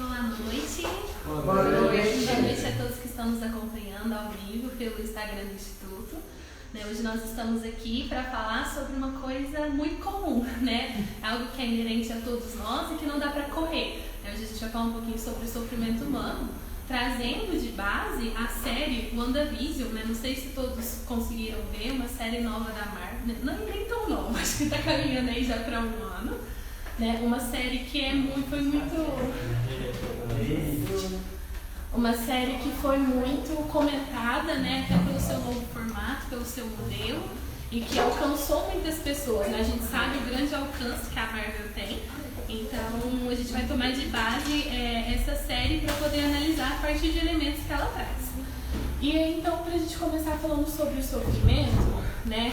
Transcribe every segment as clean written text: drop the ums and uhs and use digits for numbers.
Boa noite. Boa noite. Boa noite a todos que estão nos acompanhando ao vivo pelo Instagram do Instituto. Hoje nós estamos aqui para falar sobre uma coisa muito comum, né? Algo que é inerente a todos nós e que não dá para correr. Hoje a gente vai falar um pouquinho sobre o sofrimento humano, trazendo de base a série WandaVision, né? Não sei se todos conseguiram ver, uma série nova da Marvel, não é nem tão nova, acho que está caminhando aí já para um ano, né? Uma série que uma série que foi muito comentada, né? Até pelo seu novo formato, pelo seu modelo, e que alcançou muitas pessoas, né? A gente sabe o grande alcance que a Marvel tem. Então, a gente vai tomar de base essa série para poder analisar a partir de elementos que ela traz. E então, para a gente começar falando sobre o sofrimento, né,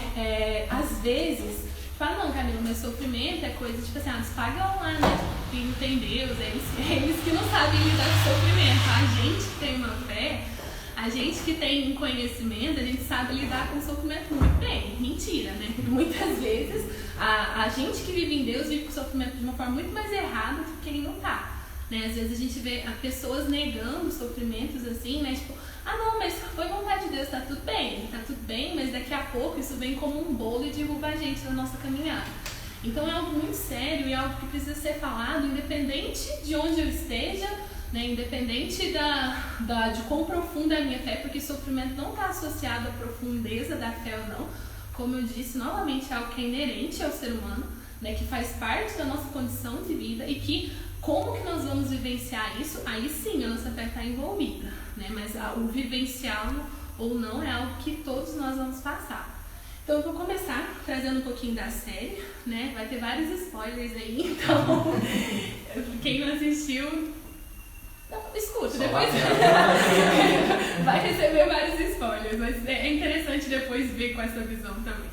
às vezes, fala, não, Camila, mas sofrimento é coisa tipo assim, eles pagam lá, né, que não tem Deus, eles que não sabem lidar com sofrimento. A gente que tem uma fé, a gente que tem um conhecimento, a gente sabe lidar com o sofrimento muito bem. Mentira, né? Muitas vezes a gente que vive em Deus vive com o sofrimento de uma forma muito mais errada do que quem não tá. Né? Às vezes a gente vê pessoas negando sofrimentos assim, né? Tipo, não, mas foi vontade de Deus, tá tudo bem, mas daqui a pouco isso vem como um bolo e derruba a gente na nossa caminhada. Então é algo muito sério e algo que precisa ser falado, independente de onde eu esteja, né, independente de quão profunda é a minha fé, porque sofrimento não está associado à profundeza da fé ou não. Como eu disse, novamente é algo que é inerente ao ser humano, né, que faz parte da nossa condição de vida e que, como que nós vamos vivenciar isso? Aí sim a nossa fé está envolvida, né, mas o vivenciá-lo ou não é algo que todos nós vamos passar. Então eu vou começar trazendo um pouquinho da série, né, vai ter vários spoilers aí, então quem não assistiu... Não, escuta, depois vai receber vários spoilers, mas é interessante depois ver com essa visão também.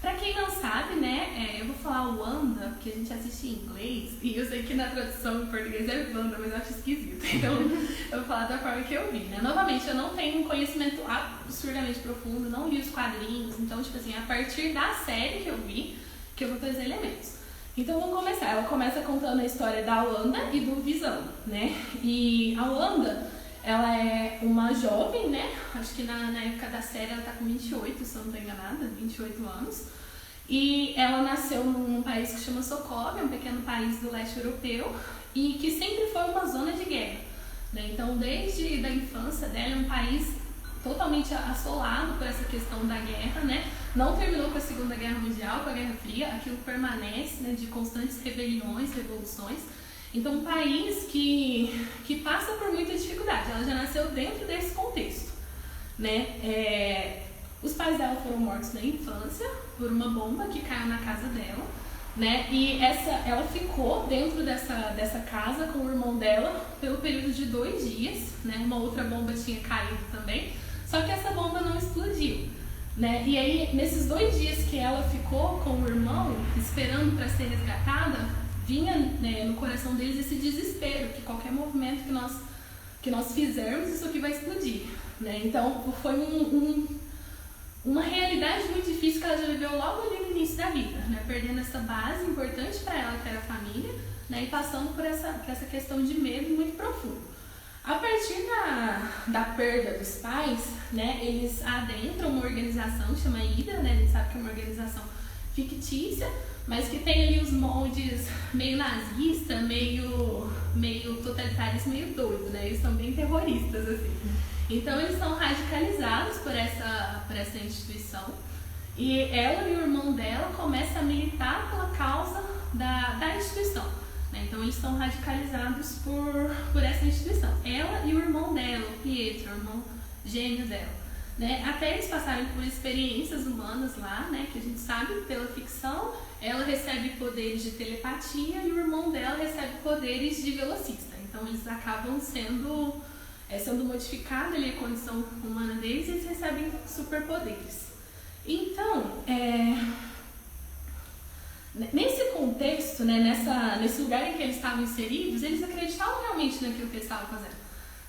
Pra quem não sabe, né, eu vou falar Wanda, porque a gente assiste em inglês, e eu sei que na tradução em português é Wanda, mas eu acho esquisito, então eu vou falar da forma que eu vi, né. Novamente, eu não tenho um conhecimento absurdamente profundo, não li os quadrinhos, então, tipo assim, a partir da série que eu vi, que eu vou trazer elementos. Então vamos começar. Ela começa contando a história da Wanda e do Visão, né? E a Wanda, ela é uma jovem, né? Acho que na época da série ela tá com 28, se eu não estou enganada, 28 anos. E ela nasceu num país que chama Sokovia, um pequeno país do leste europeu, e que sempre foi uma zona de guerra, né? Então desde a infância dela é um país totalmente assolado por essa questão da guerra, né? Não terminou com a Segunda Guerra Mundial, com a Guerra Fria, aquilo permanece, né, de constantes rebeliões, revoluções. Então, um país que passa por muita dificuldade. Ela já nasceu dentro desse contexto, né? Os pais dela foram mortos na infância por uma bomba que caiu na casa dela, né? E ela ficou dentro dessa casa com o irmão dela pelo período de 2 dias, né? Uma outra bomba tinha caído também, só que essa bomba não explodiu, né? E aí, nesses 2 dias que ela ficou com o irmão, esperando para ser resgatada, vinha, né, no coração deles esse desespero, que qualquer movimento que nós fizermos, isso aqui vai explodir, né? Então, foi uma realidade muito difícil que ela já viveu logo ali no início da vida, né? Perdendo essa base importante para ela, que era a família, né? E passando por essa questão de medo muito profundo. A partir da perda dos pais, né, eles adentram uma organização que chama Hydra, né, a gente sabe que é uma organização fictícia, mas que tem ali os moldes meio nazista, meio totalitários, meio doido, né, eles são bem terroristas, assim. Então eles são radicalizados por essa instituição e ela e o irmão dela começam a militar pela causa da instituição. Então eles são radicalizados por essa instituição. Ela e o irmão dela, o Pietro, o irmão gêmeo dela, né? Até eles passarem por experiências humanas lá, né? Que a gente sabe pela ficção, ela recebe poderes de telepatia e o irmão dela recebe poderes de velocista. Então eles acabam sendo modificada ali a condição humana deles e eles recebem superpoderes. Então, nesse contexto, né, nesse lugar em que eles estavam inseridos, eles acreditavam realmente naquilo que eles estavam fazendo,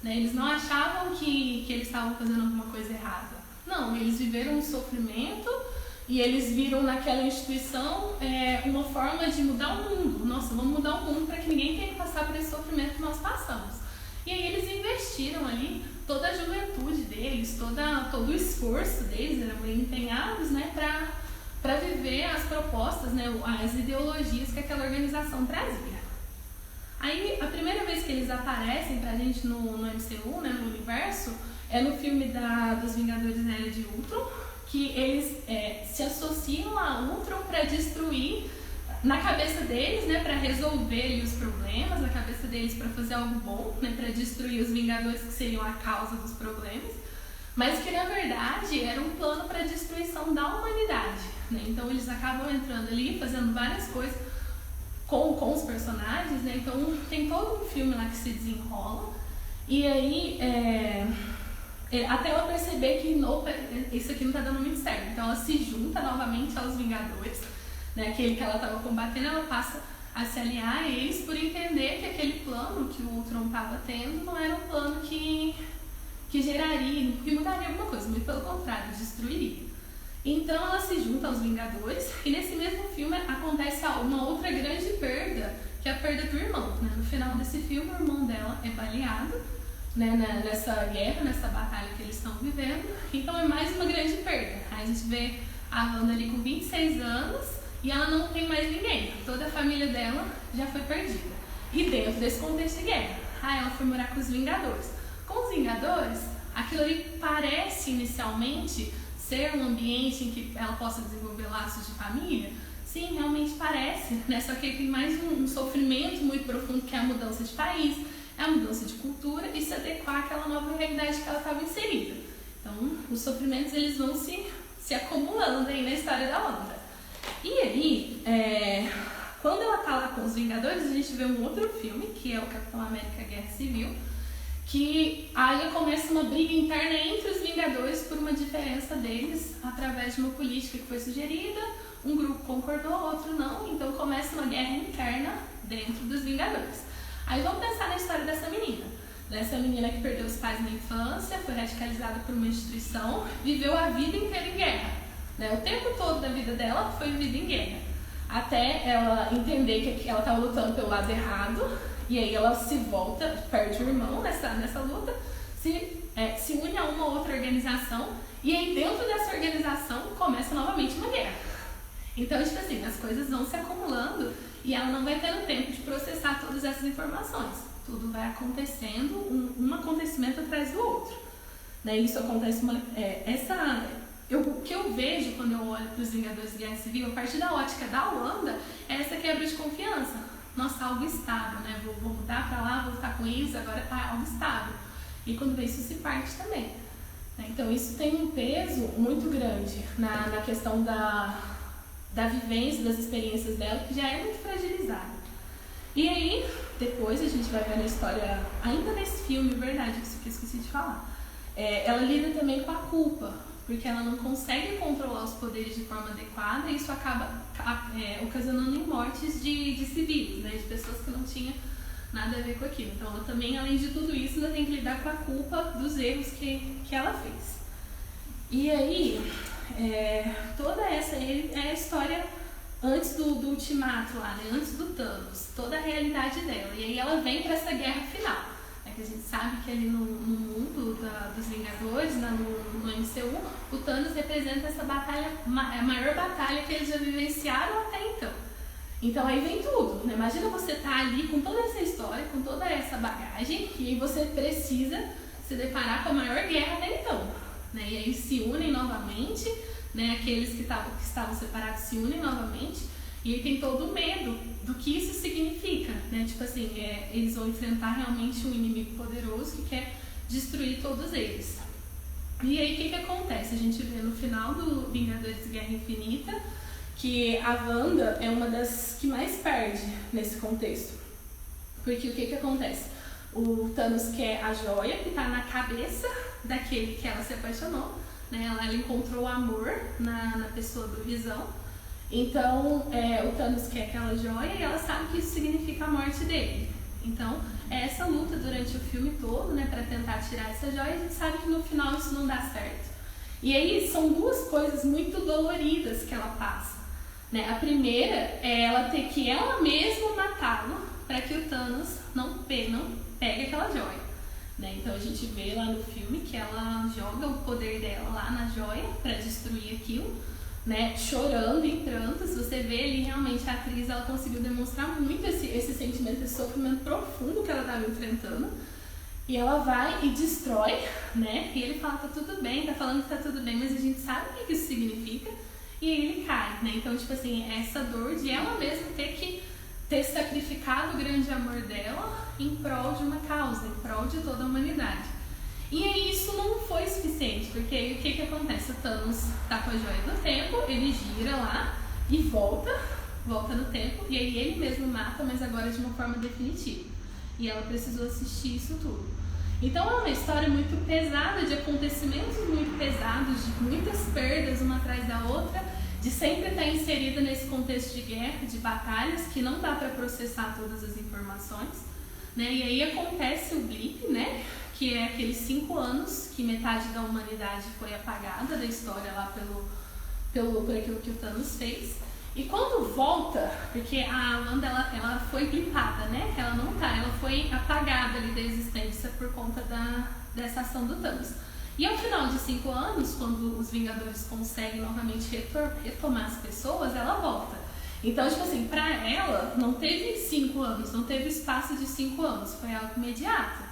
né? Eles não achavam que eles estavam fazendo alguma coisa errada. Não, eles viveram um sofrimento e eles viram naquela instituição uma forma de mudar o mundo. Nossa, vamos mudar o mundo para que ninguém tenha que passar por esse sofrimento que nós passamos. E aí eles investiram ali toda a juventude deles, todo o esforço deles, eram bem empenhados, né, para viver as propostas, né, as ideologias que aquela organização trazia. Aí, a primeira vez que eles aparecem pra gente no MCU, né, no universo, é no filme dos Vingadores na Era de Ultron, que eles se associam a Ultron para destruir, na cabeça deles, né, para resolver ali os problemas, na cabeça deles para fazer algo bom, né, para destruir os Vingadores que seriam a causa dos problemas, mas que na verdade era um plano para a destruição da humanidade, né? Então eles acabam entrando ali, fazendo várias coisas com os personagens, né? Então tem todo um filme lá que se desenrola, e aí até ela perceber que isso aqui não está dando muito certo, então ela se junta novamente aos Vingadores, né? Aquele que ela estava combatendo, ela passa a se aliar a eles por entender que aquele plano que o Ultron estava tendo não era um plano que geraria, que mudaria alguma coisa, muito pelo contrário, destruiria. Então ela se junta aos Vingadores, e nesse mesmo filme acontece uma outra grande perda, que é a perda do irmão, né? No final desse filme, o irmão dela é baleado, né, nessa guerra, nessa batalha que eles estão vivendo, então é mais uma grande perda. Aí a gente vê a Wanda ali com 26 anos e ela não tem mais ninguém, toda a família dela já foi perdida. E dentro desse contexto de guerra, ela foi morar com os Vingadores. Com os Vingadores, aquilo ali parece inicialmente ser um ambiente em que ela possa desenvolver laços de família. Sim, realmente parece, né? Só que tem mais um sofrimento muito profundo, que é a mudança de país, é a mudança de cultura e se adequar àquela nova realidade que ela estava inserida. Então, os sofrimentos eles vão se acumulando aí na história da Wanda. E aí, quando ela tá lá com os Vingadores, a gente vê um outro filme, que é o Capitão América Guerra Civil, que aí começa uma briga interna entre os Vingadores por uma diferença deles através de uma política que foi sugerida, um grupo concordou, outro não, então começa uma guerra interna dentro dos Vingadores. Aí vamos pensar na história dessa menina que perdeu os pais na infância, foi radicalizada por uma instituição, viveu a vida inteira em guerra, né? O tempo todo da vida dela foi vivida em guerra, até ela entender que ela estava lutando pelo lado errado, e aí ela se volta, perde o irmão nessa luta, se une a uma outra organização, e aí dentro dessa organização começa novamente uma guerra. Então, tipo assim, as coisas vão se acumulando e ela não vai tendo tempo de processar todas essas informações. Tudo vai acontecendo, um acontecimento atrás do outro, né? Isso acontece o que eu vejo quando eu olho para os Vingadores de Guerra Civil, a partir da ótica da Wanda, é essa quebra de confiança. Nossa, algo estável, né? Vou mudar para lá, vou estar com eles, agora tá algo estável. E quando vê isso se parte também, né? Então isso tem um peso muito grande na questão da vivência, das experiências dela, que já é muito fragilizada. E aí, depois a gente vai ver na história, ainda nesse filme, verdade, isso que eu esqueci de falar, ela lida também com a culpa, porque ela não consegue controlar os poderes de forma adequada e isso acaba ocasionando em mortes de civis, né, de pessoas que não tinham nada a ver com aquilo. Então ela também, além de tudo isso, ela tem que lidar com a culpa dos erros que ela fez. E aí, toda essa é a história antes do ultimato lá, né, antes do Thanos, toda a realidade dela. E aí ela vem para essa guerra final, né, que a gente sabe que ali no mundo dos Vingadores, no MCU, o Thanos representa essa batalha, a maior batalha que eles já vivenciaram até então. Então aí vem tudo, né? Imagina você estar ali com toda essa história, com toda essa bagagem, e aí você precisa se deparar com a maior guerra até então, né? E aí se unem novamente, né? Aqueles que estavam separados se unem novamente, e aí tem todo o medo do que isso significa, né? Tipo assim, eles vão enfrentar realmente um inimigo poderoso que quer destruir todos eles. E aí o que acontece? A gente vê no final do Vingadores Guerra Infinita que a Wanda é uma das que mais perde nesse contexto. Porque o que acontece? O Thanos quer a joia que está na cabeça daquele que ela se apaixonou, né? Ela encontrou o amor na pessoa do Visão. Então, o Thanos quer aquela joia e ela sabe que isso significa a morte dele. Então, é essa luta durante o filme todo, né, para tentar tirar essa joia, e a gente sabe que no final isso não dá certo. E aí são duas coisas muito doloridas que ela passa, né? A primeira é ela ter que ela mesma matá-lo para que o Thanos não pegue aquela joia. né? Então a gente vê lá no filme que ela joga o poder dela lá na joia para destruir aquilo, né? Chorando em prantos. Você vê ali realmente a atriz, ela conseguiu demonstrar muito esse sentimento, esse sofrimento profundo que ela estava enfrentando. E ela vai e destrói, né? E ele fala, tá tudo bem, tá falando que tá tudo bem, mas a gente sabe o que isso significa. E aí ele cai, né? Então, tipo assim, essa dor de ela mesma ter sacrificado o grande amor dela em prol de uma causa, em prol de toda a humanidade. E aí isso não foi suficiente, porque aí o que acontece? O Thanos tá com a joia do tempo, ele gira lá e volta no tempo, e aí ele mesmo mata, mas agora de uma forma definitiva. E ela precisou assistir isso tudo. Então é uma história muito pesada, de acontecimentos muito pesados, de muitas perdas uma atrás da outra, de sempre estar inserida nesse contexto de guerra, de batalhas, que não dá para processar todas as informações, né? E aí acontece o blip, né? Que é aqueles 5 anos que metade da humanidade foi apagada da história lá por aquilo que o Thanos fez. E quando volta, porque a Wanda ela foi blipada, né? Ela não tá, ela foi apagada ali da existência por conta dessa ação do Thanos. E ao final de 5 anos, quando os Vingadores conseguem novamente retomar as pessoas, ela volta. Então, tipo assim, pra ela não teve 5 anos, não teve espaço de 5 anos, foi algo imediato.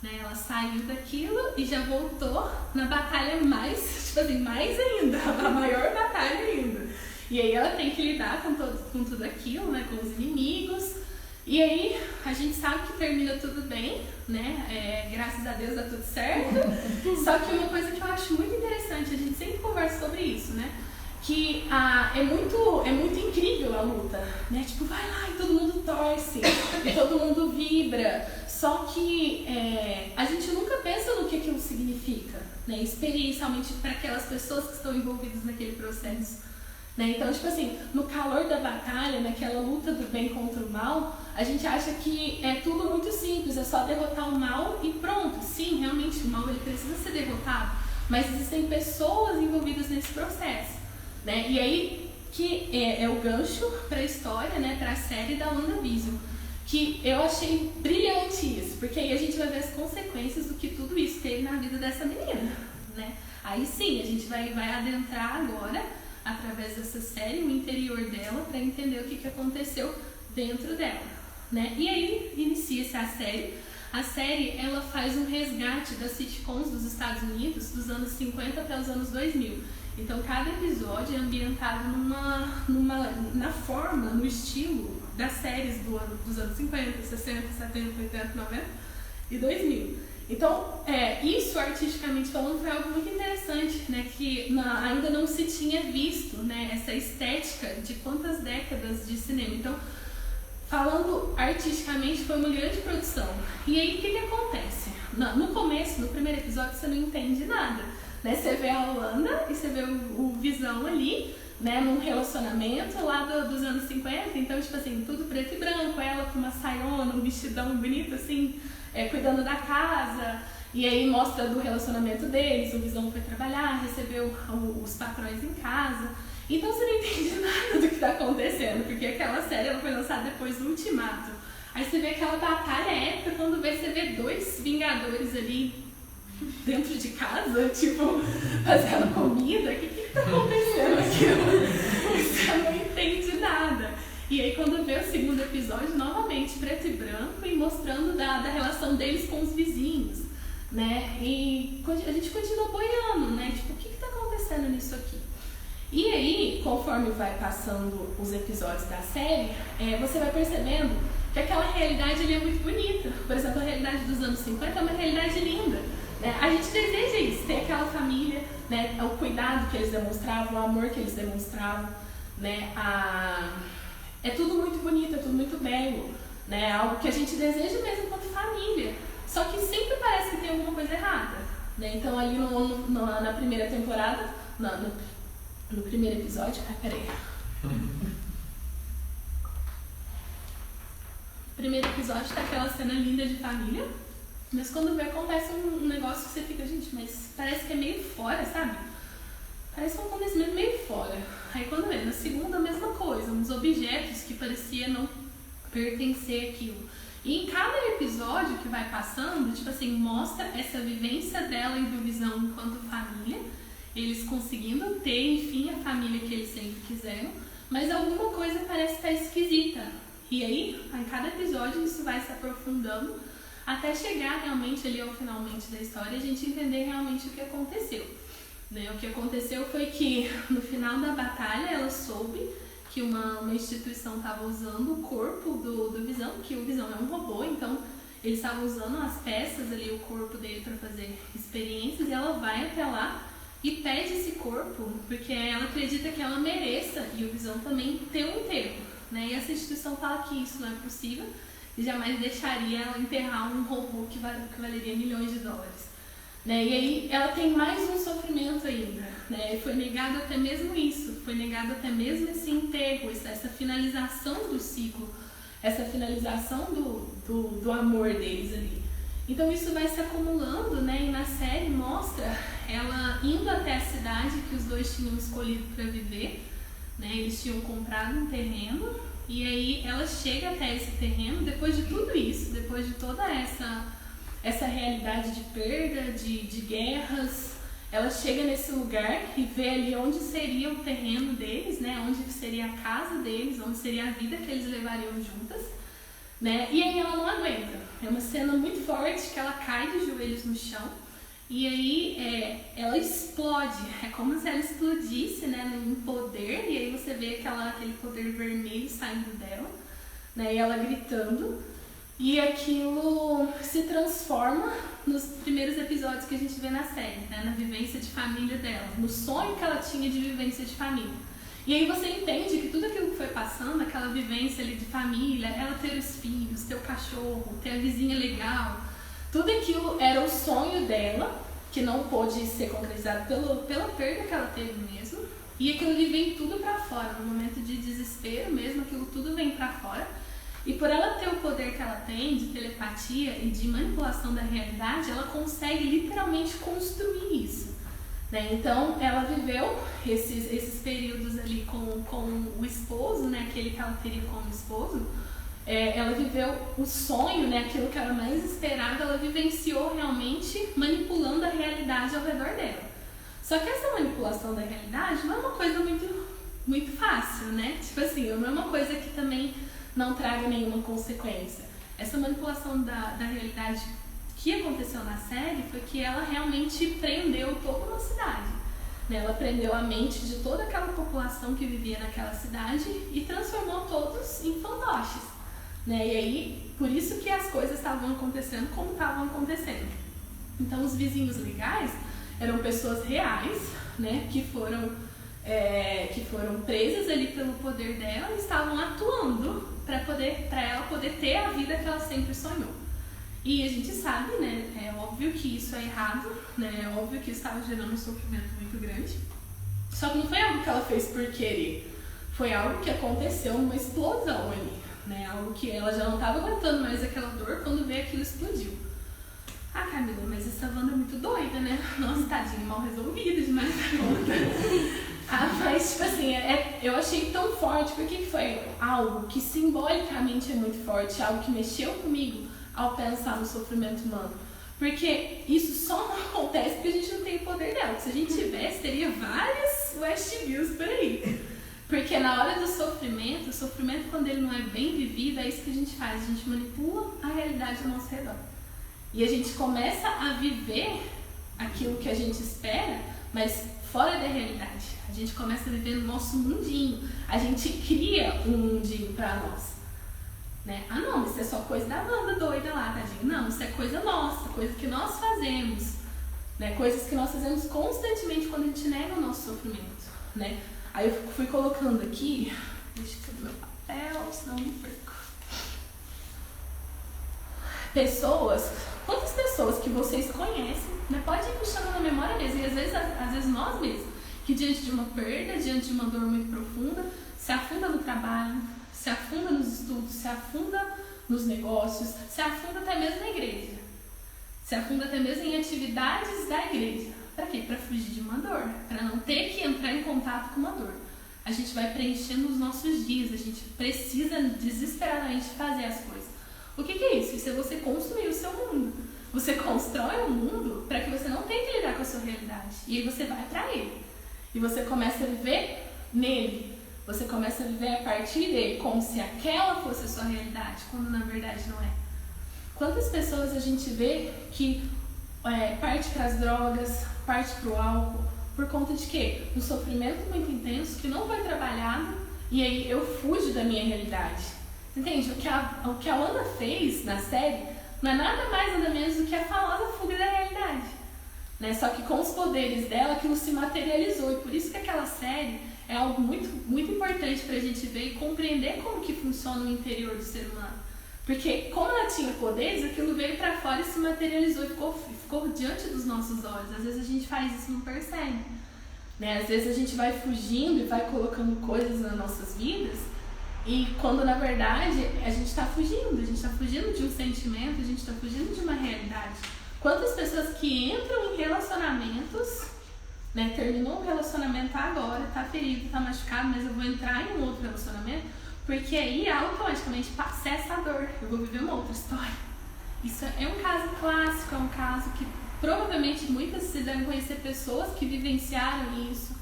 Né? Ela saiu daquilo e já voltou na batalha mais, tipo assim, mais ainda, a maior batalha ainda. E aí ela tem que lidar com tudo aquilo, né? Com os inimigos. E aí a gente sabe que termina tudo bem, né? Graças a Deus dá tudo certo. Só que uma coisa que eu acho muito interessante, a gente sempre conversa sobre isso, né? Que é muito incrível a luta, né? Tipo, vai lá e todo mundo torce, e todo mundo vibra. Só que a gente nunca pensa no que aquilo significa, né? Experiencialmente para aquelas pessoas que estão envolvidas naquele processo. Né? Então, tipo assim, no calor da batalha, naquela luta do bem contra o mal, a gente acha que é tudo muito simples, é só derrotar o mal e pronto. Sim, realmente o mal ele precisa ser derrotado, mas existem pessoas envolvidas nesse processo, né? E aí que é o gancho para a história, né? Para a série da WandaVision, que eu achei brilhante isso, porque aí a gente vai ver as consequências do que tudo isso teve na vida dessa menina, né? Aí sim, a gente vai adentrar agora através dessa série, o interior dela, para entender o que aconteceu dentro dela, né? E aí inicia-se a série. A série, ela faz um resgate das sitcoms dos Estados Unidos dos anos 50 até os anos 2000. Então, cada episódio é ambientado na forma, no estilo das séries dos anos 50, 60, 70, 80, 90 e 2000. Então, isso artisticamente falando foi algo muito interessante, né, que ainda não se tinha visto, né, essa estética de quantas décadas de cinema. Então, falando artisticamente, foi uma grande produção. E aí, o que acontece? No começo, no primeiro episódio, você não entende nada, né? Você vê a Wanda e você vê o Visão ali, né, num relacionamento lá dos anos 50. Então, tipo assim, tudo preto e branco, ela com uma saiona, um vestidão bonito, assim, cuidando da casa, e aí mostra do relacionamento deles. O Visão foi trabalhar, recebeu os patrões em casa, então você não entende nada do que está acontecendo, porque aquela série ela foi lançada depois do Ultimato. Aí você vê aquela batalha épica, quando você vê 2 Vingadores ali dentro de casa, tipo, fazendo comida. O que está acontecendo aqui? Você não entende nada. E aí quando vê o segundo episódio, novamente preto e branco, e mostrando da relação deles com os vizinhos, né? E a gente continua boiando, né? Tipo, o que está acontecendo nisso aqui? E aí, conforme vai passando os episódios da série, você vai percebendo que aquela realidade ali é muito bonita. Por exemplo, a realidade dos anos 50 é uma realidade linda, né? A gente deseja isso, ter aquela família, né? O cuidado que eles demonstravam, o amor que eles demonstravam, né? É tudo muito bonito, é tudo muito belo, né? Algo que a gente deseja mesmo quanto família. Só que sempre parece que tem alguma coisa errada, né? Então ali na primeira temporada, no primeiro episódio... peraí. No primeiro episódio tá aquela cena linda de família, mas quando vê acontece um negócio que você fica, gente, mas parece que é meio fora, sabe? Parece um acontecimento meio fora. Aí quando vê, na segunda a mesma coisa, uns objetos que parecia não pertencer àquilo. E em cada episódio que vai passando, tipo assim, mostra essa vivência dela e do Visão enquanto família, eles conseguindo ter, enfim, a família que eles sempre quiseram, mas alguma coisa parece estar esquisita. E aí, em cada episódio, isso vai se aprofundando até chegar realmente ali ao finalmente da história e a gente entender realmente o que aconteceu. Né? O que aconteceu foi que no final da batalha ela soube que uma instituição estava usando o corpo do Visão, que o Visão é um robô, então eles estavam usando as peças ali, o corpo dele para fazer experiências, e ela vai até lá e pede esse corpo porque ela acredita que ela mereça, e o Visão também, ter um enterro. Né? E essa instituição fala que isso não é possível e jamais deixaria ela enterrar um robô que valeria milhões de dólares. Né? E aí ela tem mais um sofrimento ainda. Né? Foi negado até mesmo isso, foi negado até mesmo esse enterro, essa finalização do ciclo, essa finalização do amor deles ali. Então isso vai se acumulando, né? E na série mostra ela indo até a cidade que os dois tinham escolhido para viver. Né? Eles tinham comprado um terreno e aí ela chega até esse terreno depois de tudo isso, depois de toda essa realidade de perda, de guerras. Ela chega nesse lugar e vê ali onde seria o terreno deles, né? Onde seria a casa deles, onde seria a vida que eles levariam juntas. Né? E aí ela não aguenta. É uma cena muito forte que ela cai de joelhos no chão e aí ela explode. É como se ela explodisse, né, num poder, e aí você vê aquele poder vermelho saindo dela, né, e ela gritando. E aquilo se transforma nos primeiros episódios que a gente vê na série, né, na vivência de família dela, no sonho que ela tinha de vivência de família. E aí você entende que tudo aquilo que foi passando, aquela vivência ali de família, ela ter os filhos, ter o cachorro, ter a vizinha legal, tudo aquilo era o sonho dela, que não pôde ser concretizado pela perda que ela teve mesmo. E aquilo ali vem tudo pra fora, no momento de desespero mesmo, aquilo tudo vem pra fora. E por ela ter o poder que ela tem de telepatia e de manipulação da realidade, ela consegue literalmente construir isso. Né? Então, ela viveu esses períodos ali com o esposo, né? Aquele que ela teria como esposo. Ela viveu o sonho, né? Aquilo que ela mais esperava, ela vivenciou realmente manipulando a realidade ao redor dela. Só que essa manipulação da realidade não é uma coisa muito, muito fácil, né? Tipo assim, não é uma coisa que também não traga nenhuma consequência. Essa manipulação da realidade que aconteceu na série foi que ela realmente prendeu toda uma cidade. Né? Ela prendeu a mente de toda aquela população que vivia naquela cidade e transformou todos em fantoches. Né? E aí, por isso que as coisas estavam acontecendo como estavam acontecendo. Então, os vizinhos legais eram pessoas reais, né? que foram presas ali pelo poder dela e estavam atuando para ela poder ter a vida que ela sempre sonhou. E a gente sabe, né? É óbvio que isso é errado, né? É óbvio que isso estava gerando um sofrimento muito grande. Só que não foi algo que ela fez por querer. Foi algo que aconteceu numa explosão ali. Né? Algo que ela já não estava aguentando mais aquela dor quando veio aquilo explodiu. Ah, Camila, mas essa Wanda é muito doida, né? Nossa, tadinha, mal resolvida demais da conta. Mas, tipo assim, eu achei tão forte, porque foi algo que simbolicamente é muito forte, algo que mexeu comigo ao pensar no sofrimento humano. Porque isso só não acontece porque a gente não tem o poder dela. Se a gente tivesse, teria várias Westviews por aí. Porque na hora do sofrimento, o sofrimento quando ele não é bem vivido, é isso que a gente faz, a gente manipula a realidade ao nosso redor. E a gente começa a viver aquilo que a gente espera, mas fora da realidade. A gente começa a viver no nosso mundinho, a gente cria um mundinho pra nós. Né? Ah não, isso é só coisa da Wanda doida lá, tadinho. Não, isso é coisa nossa, coisa que nós fazemos. Né? Coisas que nós fazemos constantemente quando a gente nega o nosso sofrimento. Né? Aí eu fui colocando aqui, deixa eu ver meu papel, senão eu me perco. Quantas pessoas que vocês conhecem, né, pode ir puxando na memória mesmo, e às vezes nós mesmos, que diante de uma perda, diante de uma dor muito profunda, se afunda no trabalho, se afunda nos estudos, se afunda nos negócios, se afunda até mesmo na igreja, se afunda até mesmo em atividades da igreja. Para quê? Para fugir de uma dor, para não ter que entrar em contato com uma dor. A gente vai preenchendo os nossos dias, a gente precisa desesperadamente fazer as coisas. O que é isso? Isso é você construir o seu mundo. Você constrói um mundo para que você não tenha que lidar com a sua realidade. E aí você vai para ele. E você começa a viver nele. Você começa a viver a partir dele, como se aquela fosse a sua realidade, quando na verdade não é. Quantas pessoas a gente vê que parte para as drogas, parte para o álcool, por conta de quê? Um sofrimento muito intenso que não foi trabalhado e aí eu fujo da minha realidade. Entende? O que a Wanda fez na série não é nada mais nada menos do que a famosa fuga da realidade. Né? Só que com os poderes dela aquilo se materializou e por isso que aquela série é algo muito, muito importante para a gente ver e compreender como que funciona o interior do ser humano. Porque como ela tinha poderes, aquilo veio para fora e se materializou e ficou diante dos nossos olhos. Às vezes a gente faz isso e não percebe. Né? Às vezes a gente vai fugindo e vai colocando coisas nas nossas vidas e quando na verdade a gente está fugindo de um sentimento, a gente está fugindo de uma realidade. Quantas pessoas que entram em relacionamentos, né, terminou um relacionamento agora, tá ferido, tá machucado, mas eu vou entrar em um outro relacionamento, porque aí automaticamente cessa a dor, eu vou viver uma outra história. Isso é um caso clássico, é um caso que provavelmente muitas vocês devem conhecer pessoas que vivenciaram isso,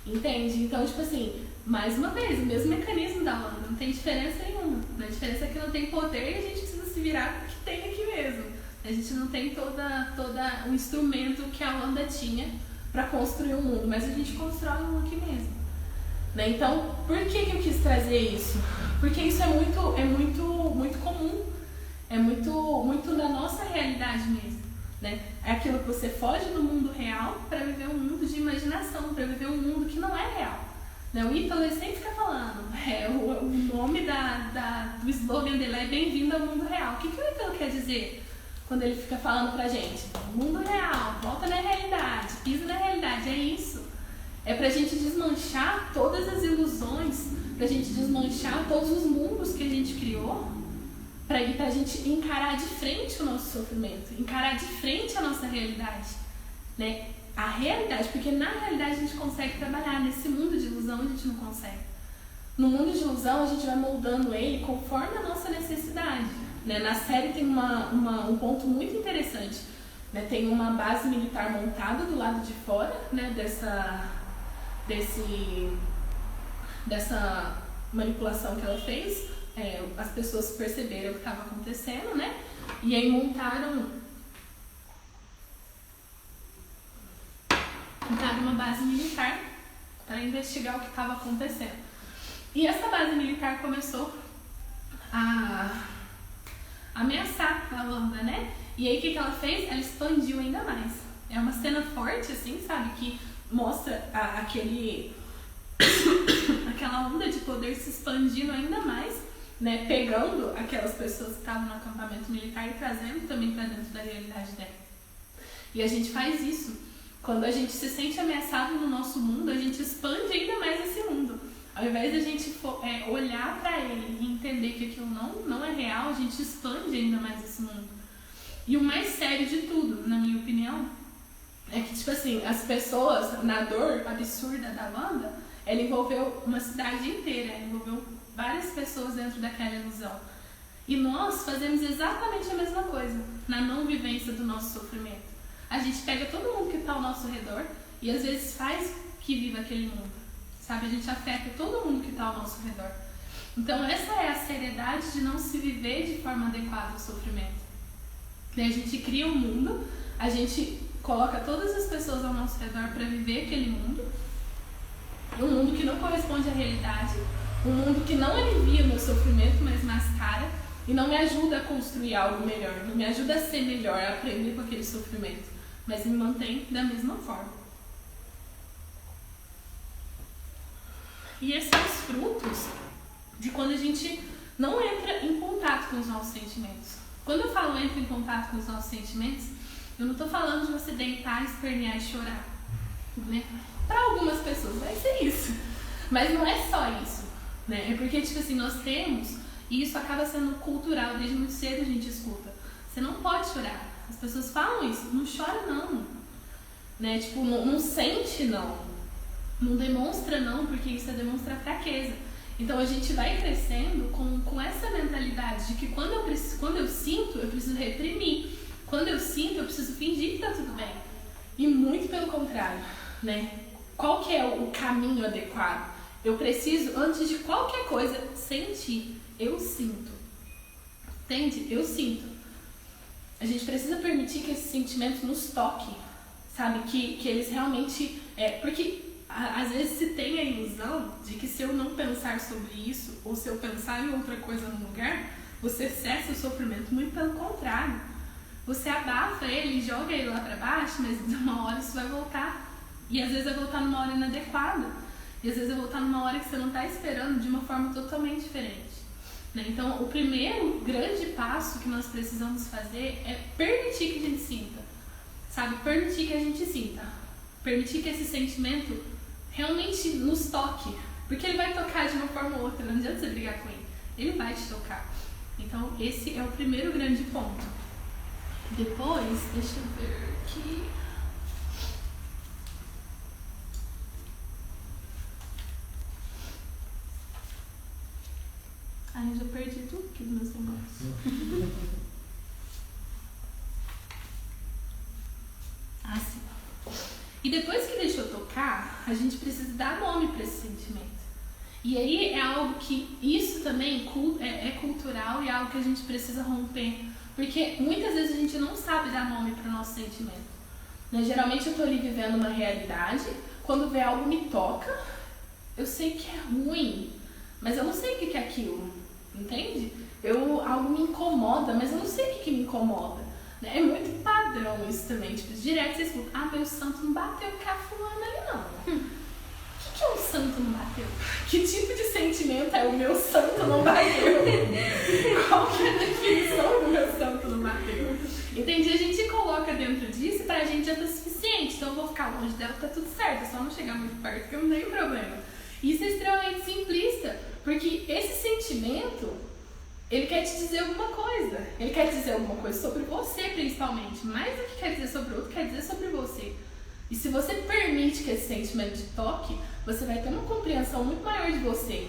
entende? Então, tipo assim, mais uma vez, o mesmo mecanismo da Wanda, não tem diferença nenhuma. A diferença é que não tem poder e a gente precisa se virar com o que tem aqui mesmo. A gente não tem toda o instrumento que a Wanda tinha para construir o mundo, mas a gente constrói um aqui mesmo. Né? Então, por que eu quis trazer isso? Porque isso é muito comum, é muito da nossa realidade mesmo. Né? É aquilo que você foge do mundo real para viver um mundo de imaginação, para viver um mundo que não é real. Né? O Ítalo ele sempre fica falando, o nome do slogan dele é Bem-vindo ao Mundo Real. O que o Ítalo quer dizer quando ele fica falando pra gente? Mundo real, volta na realidade, pisa na realidade, é isso. É pra gente desmanchar todas as ilusões, pra gente desmanchar todos os mundos que a gente criou, pra gente encarar de frente o nosso sofrimento, encarar de frente a nossa realidade, né? A realidade, porque na realidade a gente consegue trabalhar, nesse mundo de ilusão a gente não consegue. No mundo de ilusão a gente vai moldando ele conforme a nossa necessidade. Né? Na série tem um ponto muito interessante. Né? Tem uma base militar montada do lado de fora, né? dessa manipulação que ela fez. As pessoas perceberam o que estava acontecendo, né? E aí montaram uma base militar para investigar o que estava acontecendo. E essa base militar começou a ameaçar a Wanda, né? E aí o que ela fez? Ela expandiu ainda mais. É uma cena forte, assim, sabe? Que mostra aquela onda de poder se expandindo ainda mais, né? Pegando aquelas pessoas que estavam no acampamento militar e trazendo também para dentro da realidade dela. E a gente faz isso. Quando a gente se sente ameaçado no nosso mundo, a gente expande ainda mais esse mundo. Ao invés de a gente olhar para ele e entender que aquilo não é real, a gente expande ainda mais esse mundo. E o mais sério de tudo, na minha opinião, é que, tipo assim, as pessoas, na dor absurda da Wanda, ela envolveu uma cidade inteira, ela envolveu várias pessoas dentro daquela ilusão. E nós fazemos exatamente a mesma coisa na não vivência do nosso sofrimento. A gente pega todo mundo que está ao nosso redor e às vezes faz que viva aquele mundo. Sabe? A gente afeta todo mundo que está ao nosso redor. Então essa é a seriedade de não se viver de forma adequada ao sofrimento. A gente cria um mundo, a gente coloca todas as pessoas ao nosso redor para viver aquele mundo. Um mundo que não corresponde à realidade, um mundo que não alivia o meu sofrimento, mas mascara e não me ajuda a construir algo melhor, não me ajuda a ser melhor, a aprender com aquele sofrimento, mas me mantém da mesma forma. E esses são os frutos de quando a gente não entra em contato com os nossos sentimentos. Quando eu falo entra em contato com os nossos sentimentos, eu não estou falando de você deitar, espernear e chorar. Né? Para algumas pessoas vai ser isso, mas não é só isso. Né? É porque, tipo assim, nós temos, e isso acaba sendo cultural, desde muito cedo a gente escuta. Você não pode chorar. As pessoas falam isso, não chora não. Né? Tipo, não sente não. Não demonstra não, porque isso demonstra fraqueza. Então a gente vai crescendo com essa mentalidade de que quando eu sinto, eu preciso reprimir. Quando eu sinto, eu preciso fingir que tá tudo bem. E muito pelo contrário, né? Qual que é o caminho adequado? Eu preciso, antes de qualquer coisa, sentir. Eu sinto. Entende? Eu sinto. A gente precisa permitir que esse sentimento nos toque, sabe? Que eles realmente... porque às vezes se tem a ilusão de que se eu não pensar sobre isso, ou se eu pensar em outra coisa no lugar, você cessa o sofrimento. Muito pelo contrário. Você abafa ele, joga ele lá pra baixo, mas de uma hora isso vai voltar. E às vezes vai voltar numa hora inadequada. E às vezes vai voltar numa hora que você não está esperando, de uma forma totalmente diferente. Né? Então, o primeiro grande passo que nós precisamos fazer é permitir que a gente sinta. Sabe? Permitir que a gente sinta. Permitir que esse sentimento realmente nos toque. Porque ele vai tocar de uma forma ou outra. Não adianta você brigar com ele. Ele vai te tocar. Então, esse é o primeiro grande ponto. Depois, deixa eu ver aqui. Ai, eu já perdi tudo aqui dos meus negócios. Assim. E depois que deixou tocar, a gente precisa dar nome para esse sentimento. E aí é algo que, isso também é cultural e é algo que a gente precisa romper. Porque muitas vezes a gente não sabe dar nome para o nosso sentimento. Né? Geralmente eu estou ali vivendo uma realidade, quando vê algo me toca, eu sei que é ruim, mas eu não sei o que é aquilo, entende? Algo me incomoda, mas eu não sei o que me incomoda. Né? É muito padrão isso também, tipo, direto vocês falam, meu santo não bateu com a fulana ali não. O que é o santo não bateu? Que tipo de sentimento é o meu santo não bateu? Qual que é a definição do meu santo não bateu? Entende? A gente coloca dentro disso e pra gente já tá suficiente. Então eu vou ficar longe dela, tá tudo certo. É só não chegar muito perto que eu não tenho problema. Isso é extremamente simplista. Porque esse sentimento, ele quer te dizer alguma coisa. Ele quer dizer alguma coisa sobre você, principalmente. Mais do que quer dizer sobre o outro, quer dizer sobre você. E se você permite que esse sentimento te toque, você vai ter uma compreensão muito maior de você.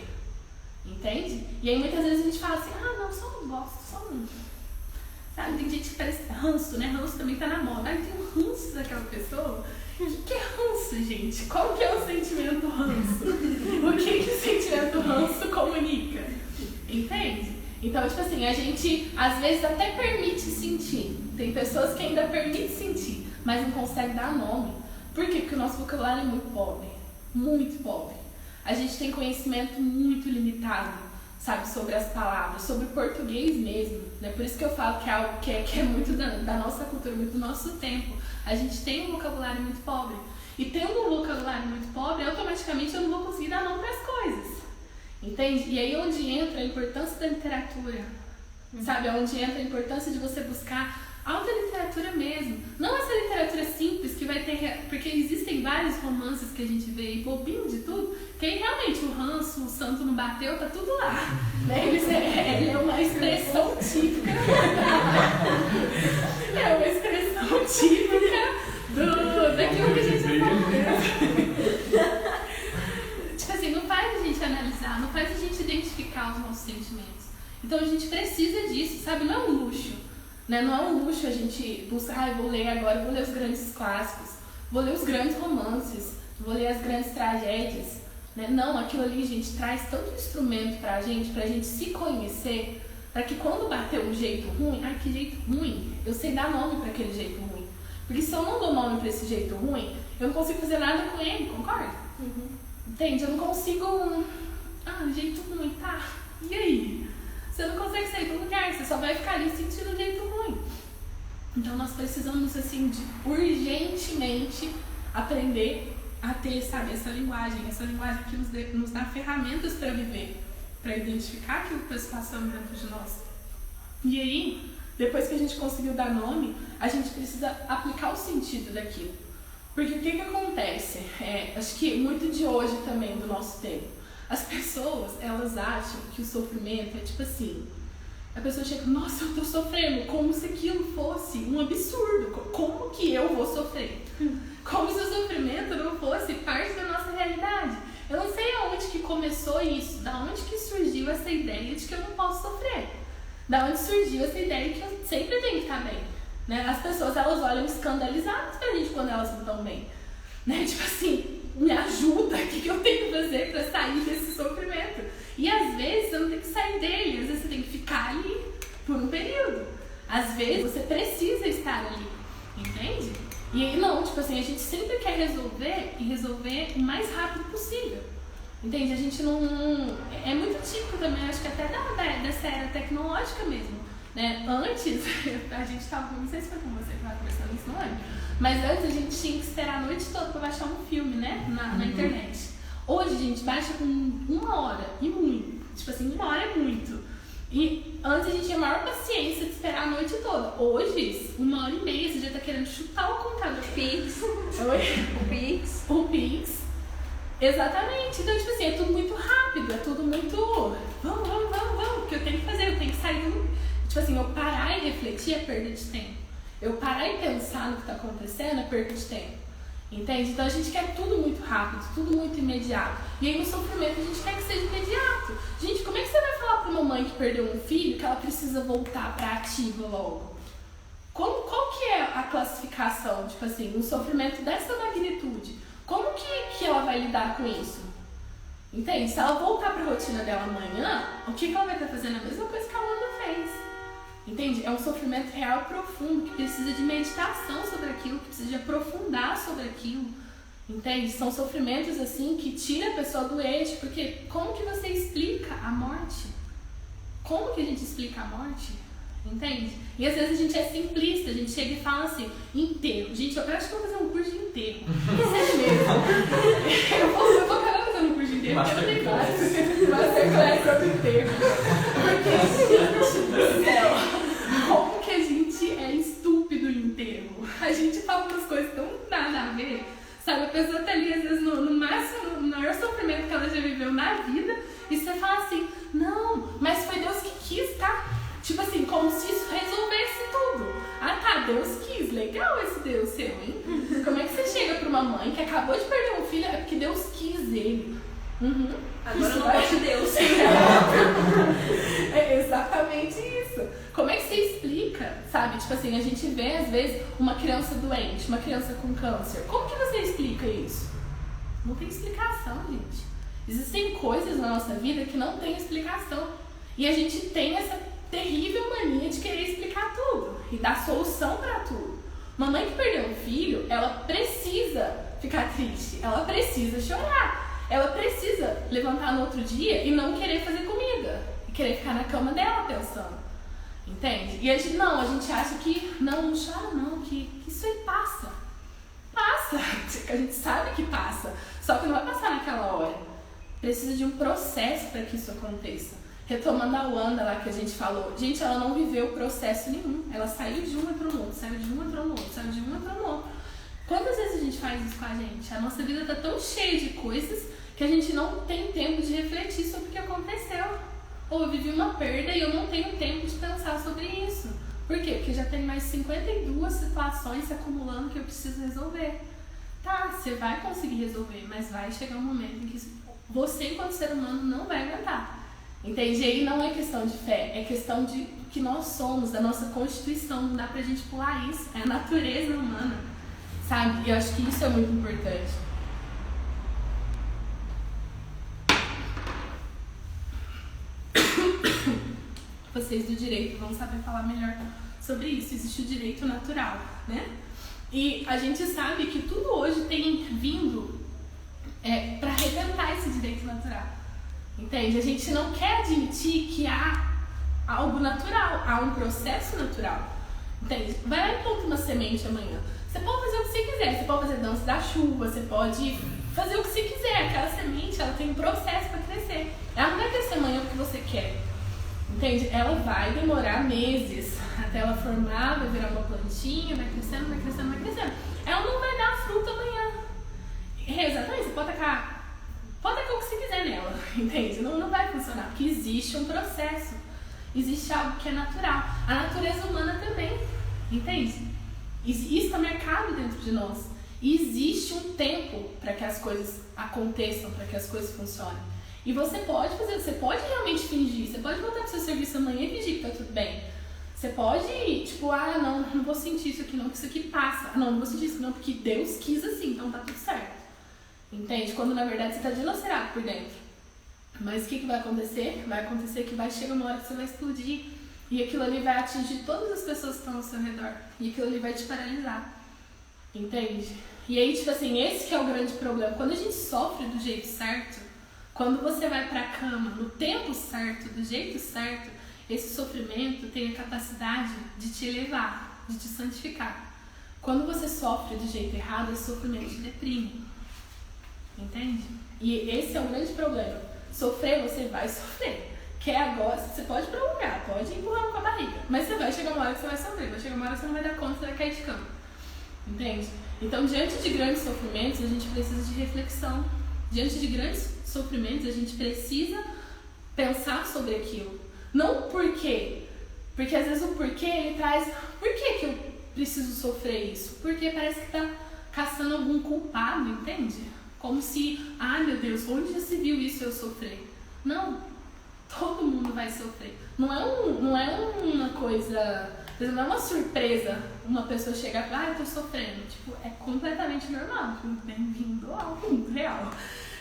Entende? E aí muitas vezes a gente fala assim, não, só não gosto, só não. Sabe, tem gente que parece ranço, né? Ranço também tá na moda. Tem um ranço daquela pessoa. O que é ranço, gente? Qual que é o sentimento ranço? O que o sentimento ranço comunica? Entende? Então, tipo assim, a gente às vezes até permite sentir. Tem pessoas que ainda permitem sentir, mas não conseguem dar nome. Por quê? Porque o nosso vocabulário é muito pobre. Muito pobre. A gente tem conhecimento muito limitado, sabe, sobre as palavras, sobre o português mesmo. Né? Por isso que eu falo que é algo que é muito da nossa cultura, muito do nosso tempo. A gente tem um vocabulário muito pobre. E tendo um vocabulário muito pobre, automaticamente eu não vou conseguir dar nome para as coisas. Entende? E aí é onde entra a importância da literatura. Sabe? É onde entra a importância de você buscar alta literatura mesmo. Não essa literatura simples que vai ter... Porque existem vários romances que a gente vê aí, bobinho de tudo, que aí realmente o ranço, o santo não bateu, tá tudo lá. Né? Ele é uma expressão típica. É uma expressão típica daquilo que a gente tá. Tipo assim, não faz a gente analisar, não faz a gente identificar os nossos sentimentos. Então a gente precisa disso, sabe? Não é um luxo. Né? Não é um luxo a gente buscar, eu vou ler agora, vou ler os grandes clássicos, vou ler os grandes romances, vou ler as grandes tragédias. Né? Não, aquilo ali, gente, traz tanto instrumento pra gente se conhecer, para que quando bater um jeito ruim, que jeito ruim, eu sei dar nome para aquele jeito ruim. Porque se eu não dou nome para esse jeito ruim, eu não consigo fazer nada com ele, concorda? Entende? Eu não consigo... jeito ruim, tá? E aí? Você não consegue sair do lugar, você só vai ficar ali sentindo um jeito ruim. Então nós precisamos, assim, urgentemente aprender a ter, sabe, essa linguagem que nos dá ferramentas para viver, para identificar aquilo que está se passando dentro de nós. E aí, depois que a gente conseguiu dar nome, a gente precisa aplicar o sentido daquilo. Porque o que acontece? Acho que muito de hoje também, do nosso tempo, as pessoas, elas acham que o sofrimento é tipo assim, a pessoa chega, nossa, eu tô sofrendo, como se aquilo fosse um absurdo, como que eu vou sofrer? Como se o sofrimento não fosse parte da nossa realidade. Eu não sei aonde que começou isso? Da onde que surgiu essa ideia de que eu não posso sofrer? Da onde surgiu essa ideia que eu sempre tenho que estar bem? Né? As pessoas, elas olham escandalizadas pra gente quando elas não estão bem. Né? Tipo assim, me ajuda, o que eu tenho que fazer pra sair desse sofrimento? E às vezes você não tem que sair dele, às vezes você tem que ficar ali por um período. Às vezes você precisa estar ali, entende? E aí não, tipo assim, a gente sempre quer resolver e resolver o mais rápido possível. Entende? A gente não... É muito típico também, acho que até dessa era tecnológica mesmo. Né? Antes, a gente tava, não sei se foi com você que tava conversando isso, não lembro. Mas antes a gente tinha que esperar a noite toda pra baixar um filme, né? Na internet. Hoje a gente baixa com 1 hora e muito. Tipo assim, 1 hora é muito. E antes a gente tinha a maior paciência de esperar a noite toda. Hoje, 1h30, você já tá querendo chutar o computador. Pix. Oi? O Pix. Exatamente. Então, tipo assim, é tudo muito rápido, é tudo muito... Vamos. O que eu tenho que fazer? Eu tenho que sair do... Tipo assim, eu parar e refletir é perda de tempo. Eu parar e pensar no que tá acontecendo é perda de tempo. Entende? Então a gente quer tudo muito rápido, tudo muito imediato. E aí no sofrimento a gente quer que seja imediato. Gente, como é que você vai falar pra uma mãe que perdeu um filho que ela precisa voltar pra ativa logo? Qual que é a classificação, tipo assim, um sofrimento dessa magnitude? Como que ela vai lidar com isso? Entende? Se ela voltar pra rotina dela amanhã, o que ela vai estar fazendo? A mesma coisa que a Amanda fez. Entende? É um sofrimento real e profundo, que precisa de meditação sobre aquilo, que precisa de aprofundar sobre aquilo. Entende? São sofrimentos assim que tiram a pessoa do eixo, porque como que você explica a morte? Como que a gente explica a morte? Entende? E às vezes a gente é simplista, a gente chega e fala assim, enterro. Gente, eu acho que eu vou fazer um curso de enterro. Sério mesmo. Eu vou acabar fazendo um curso de enterro, porque eu tenho vários. Masterclass sobre enterro. Porque, gente do céu, como que a gente é estúpido em enterro? A gente fala umas coisas tão nada a ver. Sabe, a pessoa tá ali, às vezes, no máximo, no maior sofrimento que ela já viveu na vida, e você fala assim, não, mas foi Deus que quis, tá? Tipo assim, como se isso resolvesse tudo. Ah tá, Deus quis, legal esse Deus seu, hein? Como é que você chega pra uma mãe que acabou de perder um filho, é porque Deus quis ele. Agora não pode Deus. É exatamente isso. Como é que você explica, sabe? Tipo assim, a gente vê às vezes uma criança doente, uma criança com câncer. Como que você explica isso? Não tem explicação, gente. Existem coisas na nossa vida que não tem explicação. E a gente tem essa terrível mania de querer explicar tudo e dar solução pra tudo. Uma mãe que perdeu um filho, ela precisa ficar triste, ela precisa chorar, ela precisa levantar no outro dia e não querer fazer comida, e querer ficar na cama dela pensando, entende? E a gente acha que não chora não, que isso aí passa, a gente sabe que passa, só que não vai passar naquela hora, precisa de um processo para que isso aconteça. Retomando a Wanda lá que a gente falou, gente, ela não viveu processo nenhum, ela saiu de um entrou no outro, saiu de um entrou no outro, saiu de um entrou no outro. Quantas vezes a gente faz isso com a gente? A nossa vida tá tão cheia de coisas que a gente não tem tempo de refletir sobre o que aconteceu. Ou eu vivi uma perda e eu não tenho tempo de pensar sobre isso. Por quê? Porque já tem mais 52 situações se acumulando que eu preciso resolver. Tá, você vai conseguir resolver, mas vai chegar um momento em que você, enquanto ser humano, não vai aguentar. Entende? E aí não é questão de fé, é questão de que nós somos, da nossa constituição, não dá pra gente pular isso, é a natureza humana, sabe? E eu acho que isso é muito importante. Vocês do direito vão saber falar melhor sobre isso, existe o direito natural, né? E a gente sabe que tudo hoje tem vindo pra arrebentar esse direito natural. Entende? A gente não quer admitir que há algo natural, há um processo natural. Entende? Vai lá e planta uma semente amanhã. Você pode fazer o que você quiser, você pode fazer dança da chuva, você pode fazer o que você quiser. Aquela semente, ela tem um processo para crescer. Ela não vai crescer amanhã porque você quer. Entende? Ela vai demorar meses até ela formar, vai virar uma plantinha, vai crescendo, vai crescendo, vai crescendo. Ela não vai dar fruta amanhã. Exatamente, você pode tacar o que você quiser nela, entende? Não vai funcionar, porque existe um processo, existe algo que é natural. A natureza humana também, entende? Isso está marcado dentro de nós. E existe um tempo para que as coisas aconteçam, para que as coisas funcionem. E você pode realmente fingir, você pode voltar pro seu serviço amanhã e fingir que tá tudo bem. Você pode, tipo, não vou sentir isso aqui não, porque isso aqui passa. Não vou sentir isso não, porque Deus quis assim, então tá tudo certo. Entende? Quando na verdade você tá dilacerado por dentro. Mas o que vai acontecer? Vai acontecer que vai chegar uma hora que você vai explodir. E aquilo ali vai atingir todas as pessoas que estão ao seu redor. E aquilo ali vai te paralisar. Entende? E aí, tipo assim, esse que é o grande problema. Quando a gente sofre do jeito certo, quando você vai pra cama no tempo certo, do jeito certo, esse sofrimento tem a capacidade de te elevar, de te santificar. Quando você sofre do jeito errado, esse sofrimento te deprime. Entende? E esse é o grande problema. Sofrer, você vai sofrer. Quer agora, você pode prolongar, pode empurrar com a barriga. Mas você vai chegar uma hora que você vai sofrer, vai chegar uma hora que você não vai dar conta, você vai cair de cama. Entende? Então, diante de grandes sofrimentos, a gente precisa de reflexão. Diante de grandes sofrimentos, a gente precisa pensar sobre aquilo. Não o porquê. Porque às vezes o porquê, ele traz... Por que eu preciso sofrer isso? Porque parece que tá caçando algum culpado, entende? Como se, meu Deus, onde já se viu isso eu sofrer? Não, todo mundo vai sofrer. Não é uma coisa, não é uma surpresa uma pessoa chegar e falar, eu tô sofrendo. Tipo, é completamente normal. Tipo, bem-vindo ao mundo real,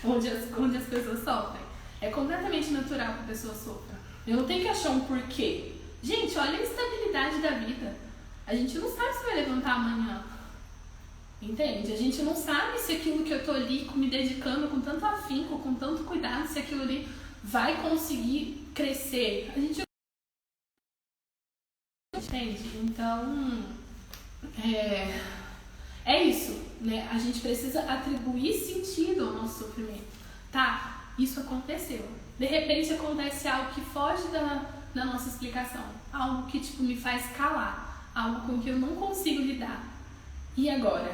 onde as pessoas sofrem. É completamente natural que a pessoa sofra. Eu não tenho que achar um porquê. Gente, olha a instabilidade da vida. A gente não sabe se vai levantar amanhã. Entende? A gente não sabe se aquilo que eu tô ali me dedicando com tanto afinco, com tanto cuidado, se aquilo ali vai conseguir crescer. A gente entende? Então, é isso, né? A gente precisa atribuir sentido ao nosso sofrimento. Tá, isso aconteceu. De repente acontece algo que foge da nossa explicação. Algo que, tipo, me faz calar. Algo com que eu não consigo lidar. E agora?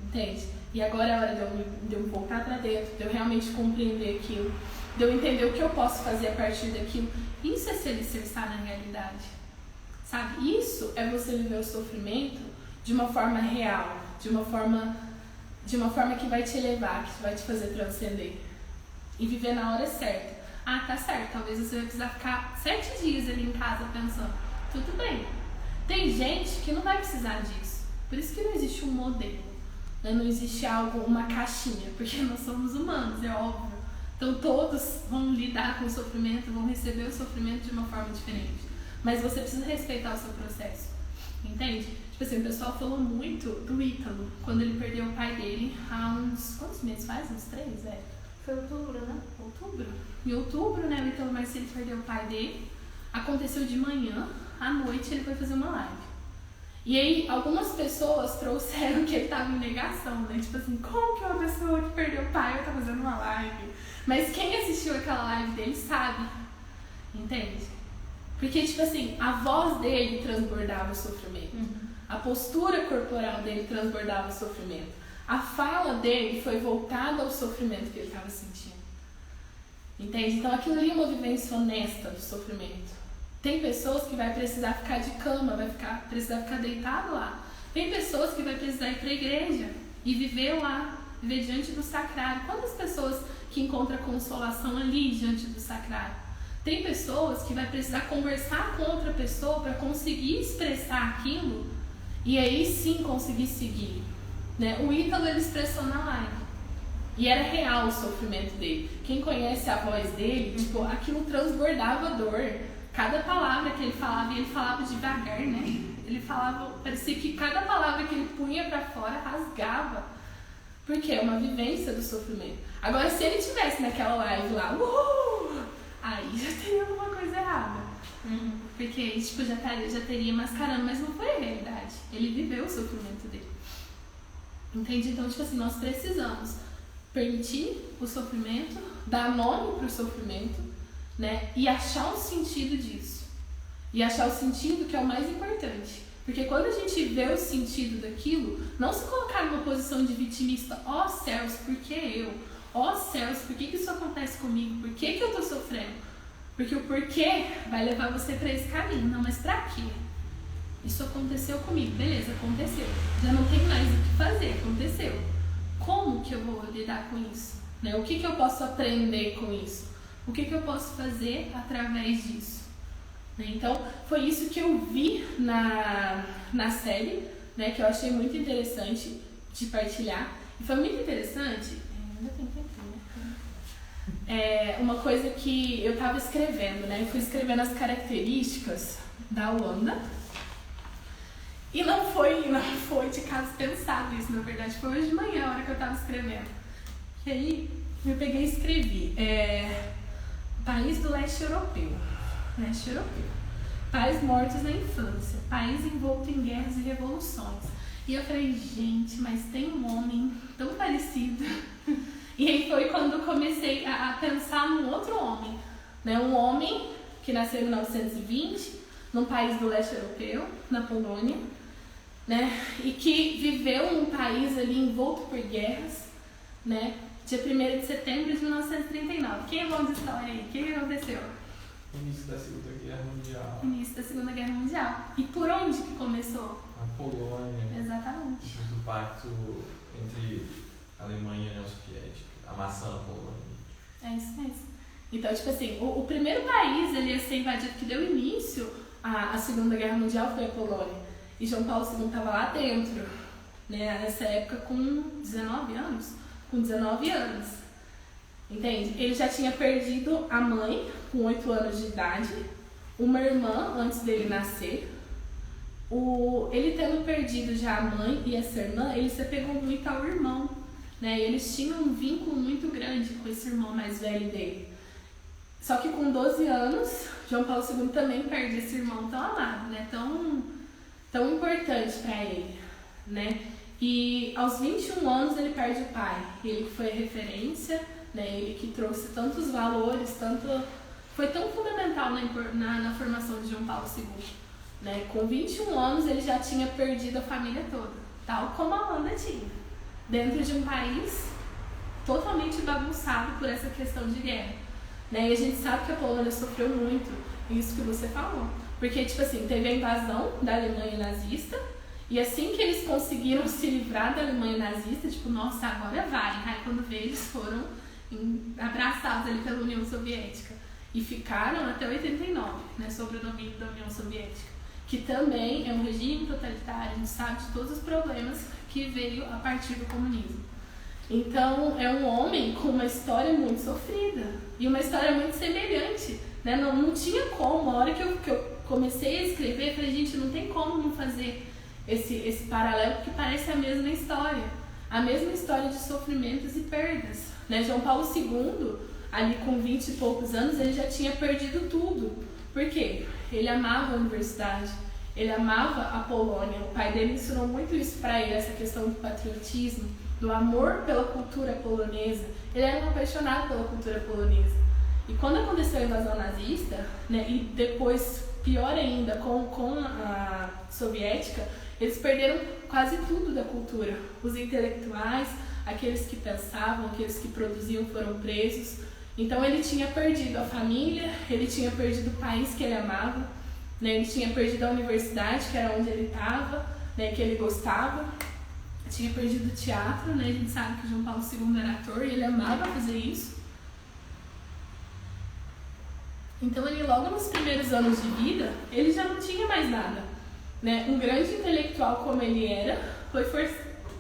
Entende? E agora é a hora de eu voltar pra dentro, de eu realmente compreender aquilo, de eu entender o que eu posso fazer a partir daquilo. Isso é se alicerçar na realidade. Sabe? Isso é você viver o sofrimento de uma forma real, de uma forma que vai te elevar, que vai te fazer transcender. E viver na hora certa. Tá certo, talvez você vai precisar ficar 7 dias ali em casa pensando, tudo bem. Tem gente que não vai precisar disso. Por isso que não existe um modelo, né? Não existe uma caixinha, porque nós somos humanos, é óbvio. Então todos vão lidar com o sofrimento, vão receber o sofrimento de uma forma diferente. Mas você precisa respeitar o seu processo, entende? Tipo assim, o pessoal falou muito do Ítalo, quando ele perdeu o pai dele há quantos meses faz? Uns 3, Foi outubro, né? Outubro. Em outubro, né, o Ítalo Marcelo perdeu o pai dele. Aconteceu de manhã, à noite ele foi fazer uma live. E aí, algumas pessoas trouxeram que ele estava em negação, né? Tipo assim, como que uma pessoa que perdeu o pai vai estar fazendo uma live? Mas quem assistiu aquela live dele sabe, entende? Porque, tipo assim, a voz dele transbordava o sofrimento. A postura corporal dele transbordava o sofrimento. A fala dele foi voltada ao sofrimento que ele estava sentindo. Entende? Então, aquilo ali é uma vivência honesta do sofrimento. Tem pessoas que vai precisar ficar de cama, precisar ficar deitado lá. Tem pessoas que vai precisar ir para a igreja e viver lá, viver diante do sacrário. Quantas pessoas que encontram consolação ali diante do sacrário? Tem pessoas que vai precisar conversar com outra pessoa para conseguir expressar aquilo e aí sim conseguir seguir. Né? O Ítalo, ele expressou na live. E era real o sofrimento dele. Quem conhece a voz dele, tipo, aquilo transbordava dor. Cada palavra que ele falava, e ele falava devagar, né? Ele falava, parecia que cada palavra que ele punha pra fora rasgava. Porque é uma vivência do sofrimento. Agora, se ele tivesse naquela live lá, aí já teria alguma coisa errada. Porque, tipo, já teria mascarando, mas não foi a realidade. Ele viveu o sofrimento dele. Entende? Então, tipo assim, nós precisamos permitir o sofrimento, dar nome pro sofrimento, né? E achar um sentido disso. E achar o sentido que é o mais importante. Porque quando a gente vê o sentido daquilo, não se colocar numa posição de vitimista. Ó céus, por que eu? Ó céus, por que isso acontece comigo? Por que eu tô sofrendo? Porque o porquê vai levar você para esse caminho. Não, mas pra quê? Isso aconteceu comigo. Beleza, aconteceu. Já não tem mais o que fazer, aconteceu. Como que eu vou lidar com isso? né? O que eu posso aprender com isso? O que eu posso fazer através disso? Então, foi isso que eu vi na série, né, que eu achei muito interessante de partilhar. E foi muito interessante, ainda tem tempinho, né? Uma coisa que eu estava escrevendo, né? Eu fui escrevendo as características da Wanda. E não foi de caso pensado isso, na verdade. Foi hoje de manhã, a hora que eu estava escrevendo. E aí, eu peguei e escrevi. País do leste europeu. Pais mortos na infância. País envolto em guerras e revoluções. E eu falei, gente, mas tem um homem tão parecido. E aí foi quando eu comecei a pensar num outro homem, né? Um homem que nasceu em 1920, num país do leste europeu, na Polônia, né? E que viveu num país ali envolto por guerras, né? Dia 1º de setembro de 1939. Quem é bom de história aí? O que aconteceu? Início da Segunda Guerra Mundial. Início da Segunda Guerra Mundial. E por onde que começou? A Polônia. Exatamente. Do pacto entre a Alemanha e a União Soviética, amassando a Polônia. É isso mesmo. Então, tipo assim, o primeiro país ele ia ser invadido, que deu início à Segunda Guerra Mundial, foi a Polônia. E João Paulo II estava lá dentro, né, nessa época com 19 anos. Entende? Ele já tinha perdido a mãe com 8 anos de idade, uma irmã antes dele nascer. Ele tendo perdido já a mãe e essa irmã, ele se apegou muito ao irmão, né? Eles tinham um vínculo muito grande com esse irmão mais velho dele. Só que com 12 anos, João Paulo II também perde esse irmão tão amado, né? Tão importante para ele, né? E aos 21 anos ele perde o pai, ele que foi a referência, né? Ele que trouxe tantos valores, foi tão fundamental na formação de João Paulo II. Né? Com 21 anos ele já tinha perdido a família toda, tal como a Wanda tinha, dentro de um país totalmente bagunçado por essa questão de guerra. Né? E a gente sabe que a Polônia sofreu muito, isso que você falou, porque tipo assim, teve a invasão da Alemanha nazista, e assim que eles conseguiram se livrar da Alemanha nazista, tipo, nossa, agora vai. Aí quando veio, eles foram abraçados ali pela União Soviética e ficaram até 89, né, sob o domínio da União Soviética, que também é um regime totalitário, a gente sabe de todos os problemas que veio a partir do comunismo. Então, é um homem com uma história muito sofrida e uma história muito semelhante, né? Não tinha como, a hora que eu comecei a escrever, eu falei, gente, não tem como não fazer esse paralelo, porque parece a mesma história de sofrimentos e perdas, né? João Paulo II, ali com 20 e poucos anos, ele já tinha perdido tudo. Por quê? Ele amava a universidade, ele amava a Polônia, o pai dele ensinou muito isso para ele, essa questão do patriotismo, do amor pela cultura polonesa. Ele era um apaixonado pela cultura polonesa. E quando aconteceu a invasão nazista, né, e depois, pior ainda, com a soviética, eles perderam quase tudo da cultura. Os intelectuais, aqueles que pensavam, aqueles que produziam foram presos. Então ele tinha perdido a família, ele tinha perdido o país que ele amava, né? Ele tinha perdido a universidade, que era onde ele estava, né? Que ele gostava. Tinha perdido o teatro, né? A gente sabe que João Paulo II era ator e ele amava fazer isso. Então ele logo nos primeiros anos de vida, ele já não tinha mais nada, né? Um grande intelectual como ele era, foi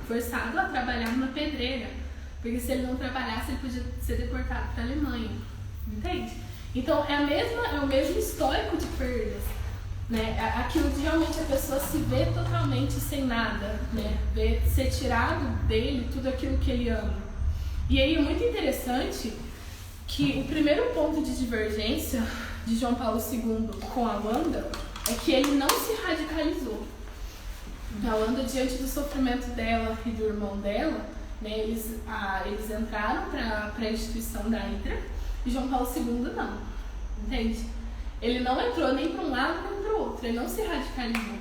forçado a trabalhar numa pedreira, porque se ele não trabalhasse, ele podia ser deportado para a Alemanha, entende? Então é o mesmo histórico de perdas, né? Aquilo de realmente a pessoa se vê totalmente sem nada, né? Ver ser tirado dele tudo aquilo que ele ama. E aí é muito interessante que o primeiro ponto de divergência de João Paulo II com a Wanda é que ele não se radicalizou. A Wanda, diante do sofrimento dela e do irmão dela, né, eles entraram para a instituição da Hydra e João Paulo II não, entende? Ele não entrou nem para um lado nem para o outro, ele não se radicalizou.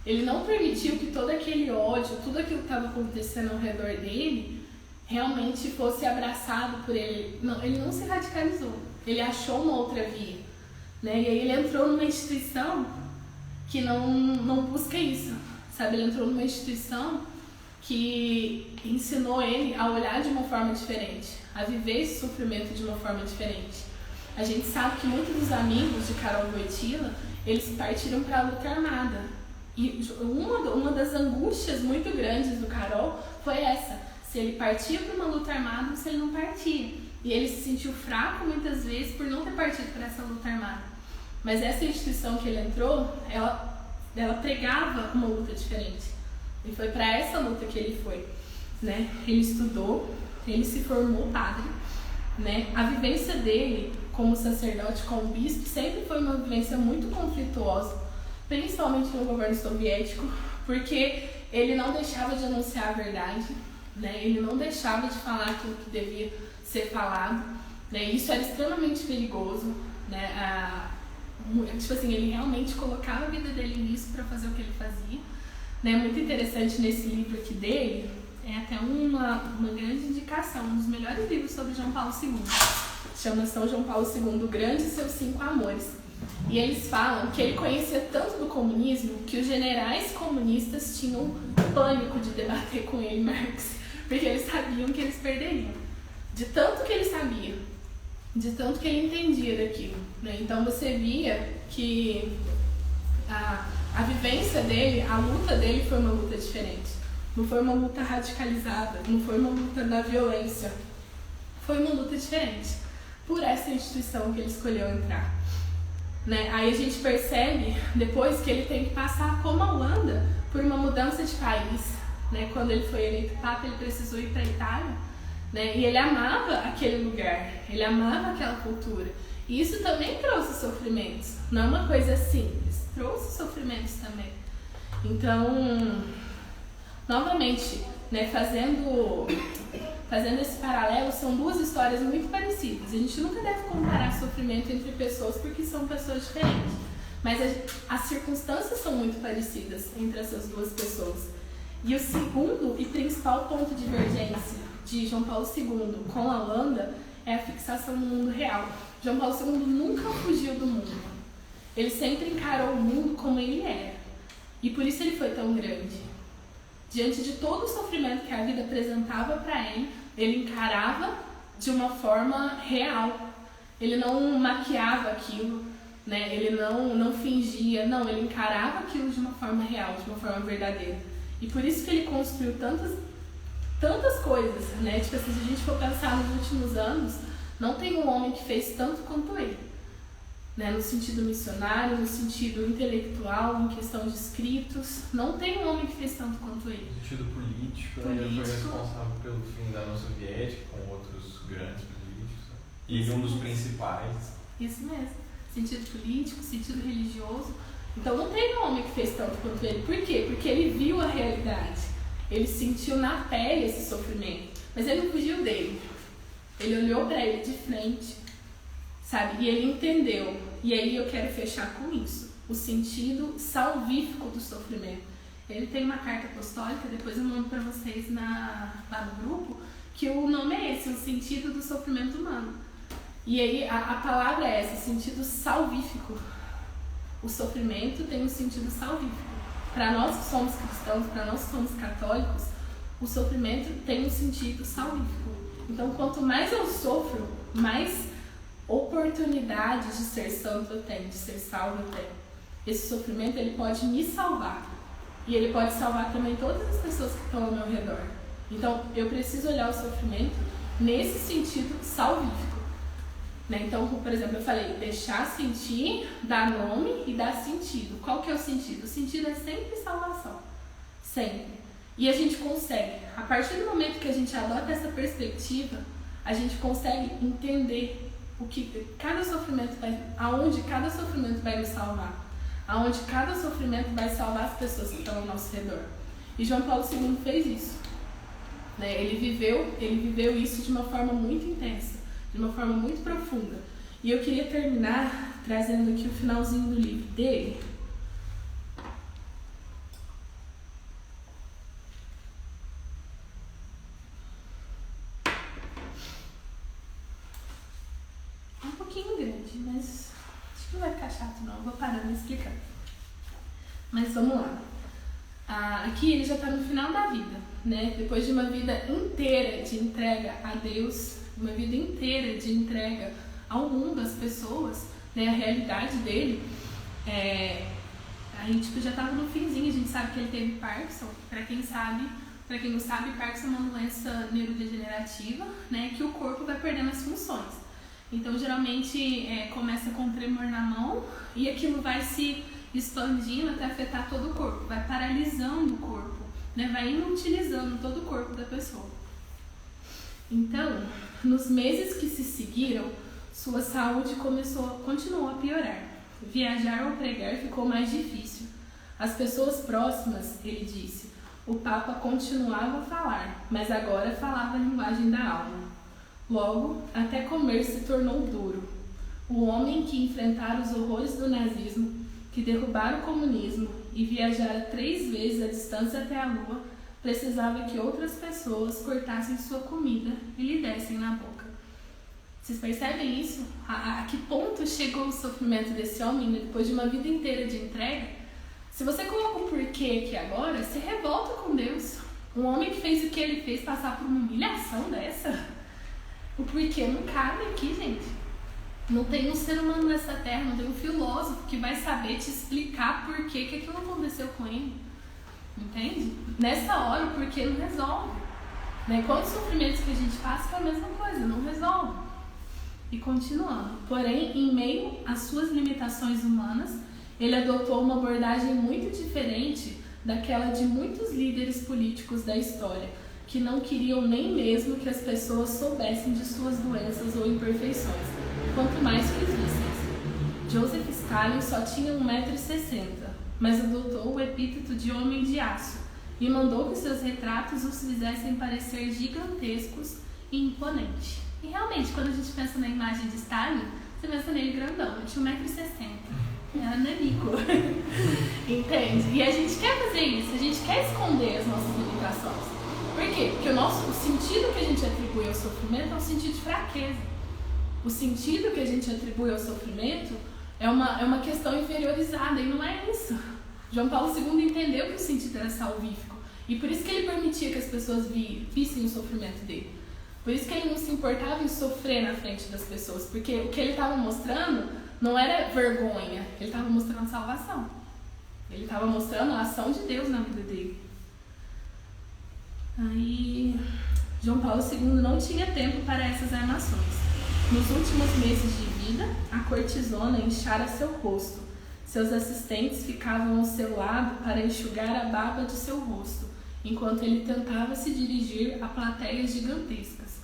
Ele não permitiu que todo aquele ódio, tudo aquilo que estava acontecendo ao redor dele, realmente fosse abraçado por ele. Não, ele não se radicalizou, ele achou uma outra via, né? E aí ele entrou numa instituição que não busca isso, sabe? Ele entrou numa instituição que ensinou ele a olhar de uma forma diferente, a viver esse sofrimento de uma forma diferente. A gente sabe que muitos dos amigos de Carol Wojtyla, eles partiram para a luta armada. E uma das angústias muito grandes do Carol foi essa, se ele partia para uma luta armada ou se ele não partia. E ele se sentiu fraco muitas vezes por não ter partido para essa luta armada. Mas essa instituição que ele entrou, ela pregava uma luta diferente. E foi para essa luta que ele foi, né? Ele estudou, ele se formou padre, né? A vivência dele como sacerdote, como bispo, sempre foi uma vivência muito conflituosa, principalmente no governo soviético, porque ele não deixava de anunciar a verdade, né? Ele não deixava de falar aquilo que devia ser falado, né? Isso era extremamente perigoso, né? Tipo assim, ele realmente colocava a vida dele nisso para fazer o que ele fazia, né? Muito interessante nesse livro aqui dele, é até uma grande indicação, um dos melhores livros sobre João Paulo II. Chama São João Paulo II, o Grande e seus 5 Amores. E eles falam que ele conhecia tanto do comunismo que os generais comunistas tinham pânico de debater com ele, Marx, porque eles sabiam que eles perderiam. De tanto que ele sabia, de tanto que ele entendia daquilo, né? Então você via que a vivência dele, a luta dele foi uma luta diferente. Não foi uma luta radicalizada, não foi uma luta da violência. Foi uma luta diferente, por essa instituição que ele escolheu entrar, né? Aí a gente percebe depois que ele tem que passar, como a Holanda, por uma mudança de país, né? Quando ele foi eleito Papa, ele precisou ir para a Itália, né? E ele amava aquele lugar, ele amava aquela cultura. E isso também trouxe sofrimentos, não é uma coisa simples, trouxe sofrimentos também. Então, novamente, né, fazendo esse paralelo, são duas histórias muito parecidas. A gente nunca deve comparar sofrimento entre pessoas porque são pessoas diferentes. Mas as circunstâncias são muito parecidas entre essas duas pessoas. E o segundo e principal ponto de divergência de João Paulo II com a Holanda é a fixação no mundo real. João Paulo II nunca fugiu do mundo. Ele sempre encarou o mundo como ele era. E por isso ele foi tão grande. Diante de todo o sofrimento que a vida apresentava para ele, ele encarava de uma forma real. Ele não maquiava aquilo, né? Ele não fingia, não, ele encarava aquilo de uma forma real, de uma forma verdadeira. E por isso que ele construiu tantas coisas, né? Tipo assim, se a gente for pensar nos últimos anos, não tem um homem que fez tanto quanto ele, né? No sentido missionário, no sentido intelectual, em questão de escritos, não tem um homem que fez tanto quanto ele. No sentido político, ele foi responsável pelo fim da União Soviética, com outros grandes políticos, né? E um dos principais. Isso mesmo. Sentido político, sentido religioso. Então não tem um homem que fez tanto quanto ele. Por quê? Porque ele viu a realidade. Ele sentiu na pele esse sofrimento. Mas ele não fugiu dele. Ele olhou para ele de frente, sabe? E ele entendeu. E aí eu quero fechar com isso. O sentido salvífico do sofrimento. Ele tem uma carta apostólica, depois eu mando para vocês lá no grupo, que o nome é esse, o sentido do sofrimento humano. E aí a palavra é essa, sentido salvífico. O sofrimento tem um sentido salvífico. Para nós que somos cristãos, para nós que somos católicos, o sofrimento tem um sentido salvífico. Então, quanto mais eu sofro, mais oportunidades de ser santo eu tenho, de ser salvo eu tenho. Esse sofrimento, ele pode me salvar. E ele pode salvar também todas as pessoas que estão ao meu redor. Então, eu preciso olhar o sofrimento nesse sentido salvífico, né? Então, por exemplo, eu falei, deixar sentir, dar nome e dar sentido. Qual que é o sentido? O sentido é sempre salvação. Sempre. E a gente consegue. A partir do momento que a gente adota essa perspectiva, a gente consegue entender o que cada sofrimento aonde cada sofrimento vai nos salvar. Aonde cada sofrimento vai salvar as pessoas que estão ao nosso redor. E João Paulo II fez isso, né? Ele viveu isso de uma forma muito intensa, de uma forma muito profunda. E eu queria terminar trazendo aqui o finalzinho do livro dele. É um pouquinho grande, mas não vai ficar chato não, vou parando e explicar. Mas vamos lá. aqui ele já está no final da vida, né? Depois de uma vida inteira de entrega a Deus, uma vida inteira de entrega ao mundo, às pessoas, né? A realidade dele, a gente já estava no finzinho. A gente sabe que ele teve Parkinson. Para quem não sabe, Parkinson é uma doença neurodegenerativa, né? Que o corpo vai perdendo as funções. Então, geralmente, começa com tremor na mão e aquilo vai se expandindo até afetar todo o corpo, vai paralisando o corpo, né? Vai inutilizando todo o corpo da pessoa. Então, nos meses que se seguiram, sua saúde continuou a piorar. Viajar ou pregar ficou mais difícil. As pessoas próximas, ele disse, o Papa continuava a falar, mas agora falava a linguagem da alma. Logo, até comer se tornou duro. O homem que enfrentara os horrores do nazismo, que derrubara o comunismo e viajara 3 vezes a distância até a Lua, precisava que outras pessoas cortassem sua comida e lhe dessem na boca. Vocês percebem isso? A que ponto chegou o sofrimento desse homem depois de uma vida inteira de entrega? Se você coloca o porquê aqui agora, você revolta com Deus. Um homem que fez o que ele fez passar por uma humilhação dessa? O porquê não cabe aqui, gente. Não tem um ser humano nessa terra, não tem um filósofo que vai saber te explicar por que aquilo aconteceu com ele. Entende? Nessa hora, o porquê não resolve. Né? Quantos sofrimentos que a gente passa que é a mesma coisa, não resolve. E continuando. Porém, em meio às suas limitações humanas, ele adotou uma abordagem muito diferente daquela de muitos líderes políticos da história, que não queriam nem mesmo que as pessoas soubessem de suas doenças ou imperfeições, quanto mais que vissem. Joseph Stalin só tinha 1,60 m, mas adotou o epíteto de homem de aço e mandou que seus retratos os fizessem parecer gigantescos e imponentes. E realmente, quando a gente pensa na imagem de Stalin, você pensa nele grandão, ele tinha 1,60 m, era nanico. Entende? E a gente quer fazer isso, a gente quer esconder as nossas limitações. Por quê? Porque o sentido que a gente atribui ao sofrimento é um sentido de fraqueza. O sentido que a gente atribui ao sofrimento é uma questão inferiorizada, e não é isso. João Paulo II entendeu que o sentido era salvífico, e por isso que ele permitia que as pessoas vissem o sofrimento dele. Por isso que ele não se importava em sofrer na frente das pessoas, porque o que ele estava mostrando não era vergonha, ele estava mostrando salvação. Ele estava mostrando a ação de Deus na vida dele. Aí, João Paulo II não tinha tempo para essas armações. Nos últimos meses de vida, a cortisona inchara seu rosto. Seus assistentes ficavam ao seu lado para enxugar a baba de seu rosto, enquanto ele tentava se dirigir a plateias gigantescas.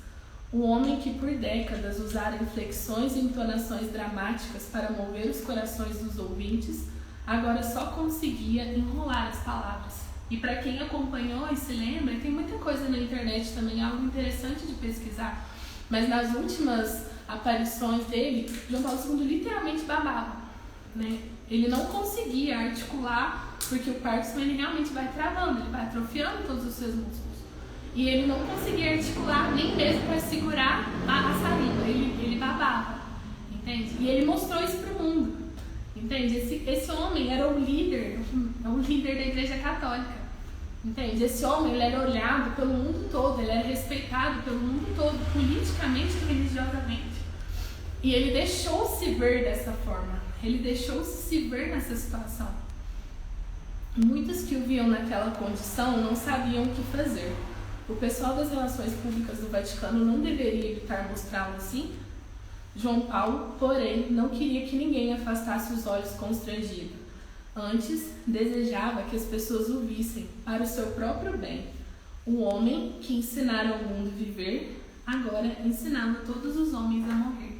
O homem que por décadas usara inflexões e entonações dramáticas para mover os corações dos ouvintes, agora só conseguia enrolar as palavras. E para quem acompanhou e se lembra, tem muita coisa na internet também, algo interessante de pesquisar, mas nas últimas aparições dele, João Paulo II literalmente babava, né? Ele não conseguia articular, porque o Parkinson ele realmente vai travando, ele vai atrofiando todos os seus músculos. E ele não conseguia articular nem mesmo para segurar a saliva, ele babava, entende? E ele mostrou isso para o mundo, entende? Esse homem era o líder da Igreja Católica, entende? Esse homem ele era olhado pelo mundo todo, ele era respeitado pelo mundo todo, politicamente e religiosamente. E ele deixou-se ver dessa forma, ele deixou-se se ver nessa situação. Muitos que o viam naquela condição não sabiam o que fazer. O pessoal das relações públicas do Vaticano não deveria evitar mostrá-lo assim? João Paulo, porém, não queria que ninguém afastasse os olhos constrangido. Antes, desejava que as pessoas o vissem para o seu próprio bem. O homem que ensinara ao mundo viver, agora ensinava todos os homens a morrer.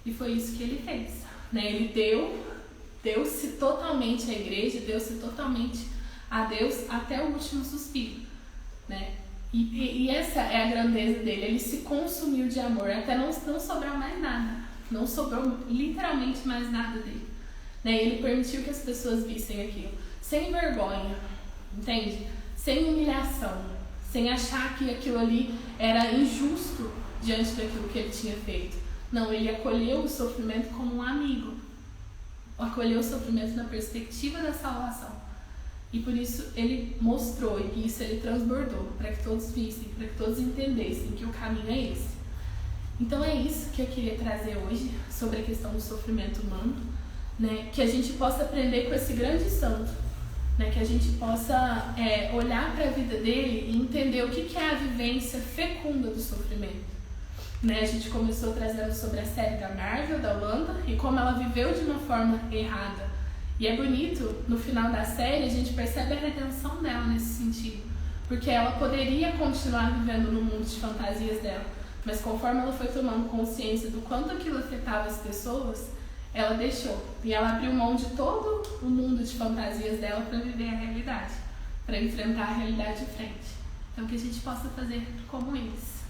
E foi isso que ele fez, né? Ele deu-se totalmente à igreja, deu-se totalmente a Deus até o último suspiro, né? E essa é a grandeza dele, ele se consumiu de amor, até não sobrar mais nada, não sobrou literalmente mais nada dele, né? Ele permitiu que as pessoas vissem aquilo, sem vergonha, entende? Sem humilhação, sem achar que aquilo ali era injusto diante daquilo que ele tinha feito. Não, ele acolheu o sofrimento como um amigo, acolheu o sofrimento na perspectiva da salvação. E por isso ele mostrou, e isso ele transbordou, para que todos vissem, para que todos entendessem que o caminho é esse. Então é isso que eu queria trazer hoje, sobre a questão do sofrimento humano, né? Que a gente possa aprender com esse grande santo, né? Que a gente possa olhar para a vida dele e entender o que é a vivência fecunda do sofrimento. Né? A gente começou trazendo sobre a série da Marvel, da Holanda, e como ela viveu de uma forma errada. E é bonito, no final da série, a gente percebe a redenção dela nesse sentido. Porque ela poderia continuar vivendo no mundo de fantasias dela, mas conforme ela foi tomando consciência do quanto aquilo afetava as pessoas, ela deixou. E ela abriu mão de todo o mundo de fantasias dela para viver a realidade, para enfrentar a realidade de frente. Então que a gente possa fazer como eles.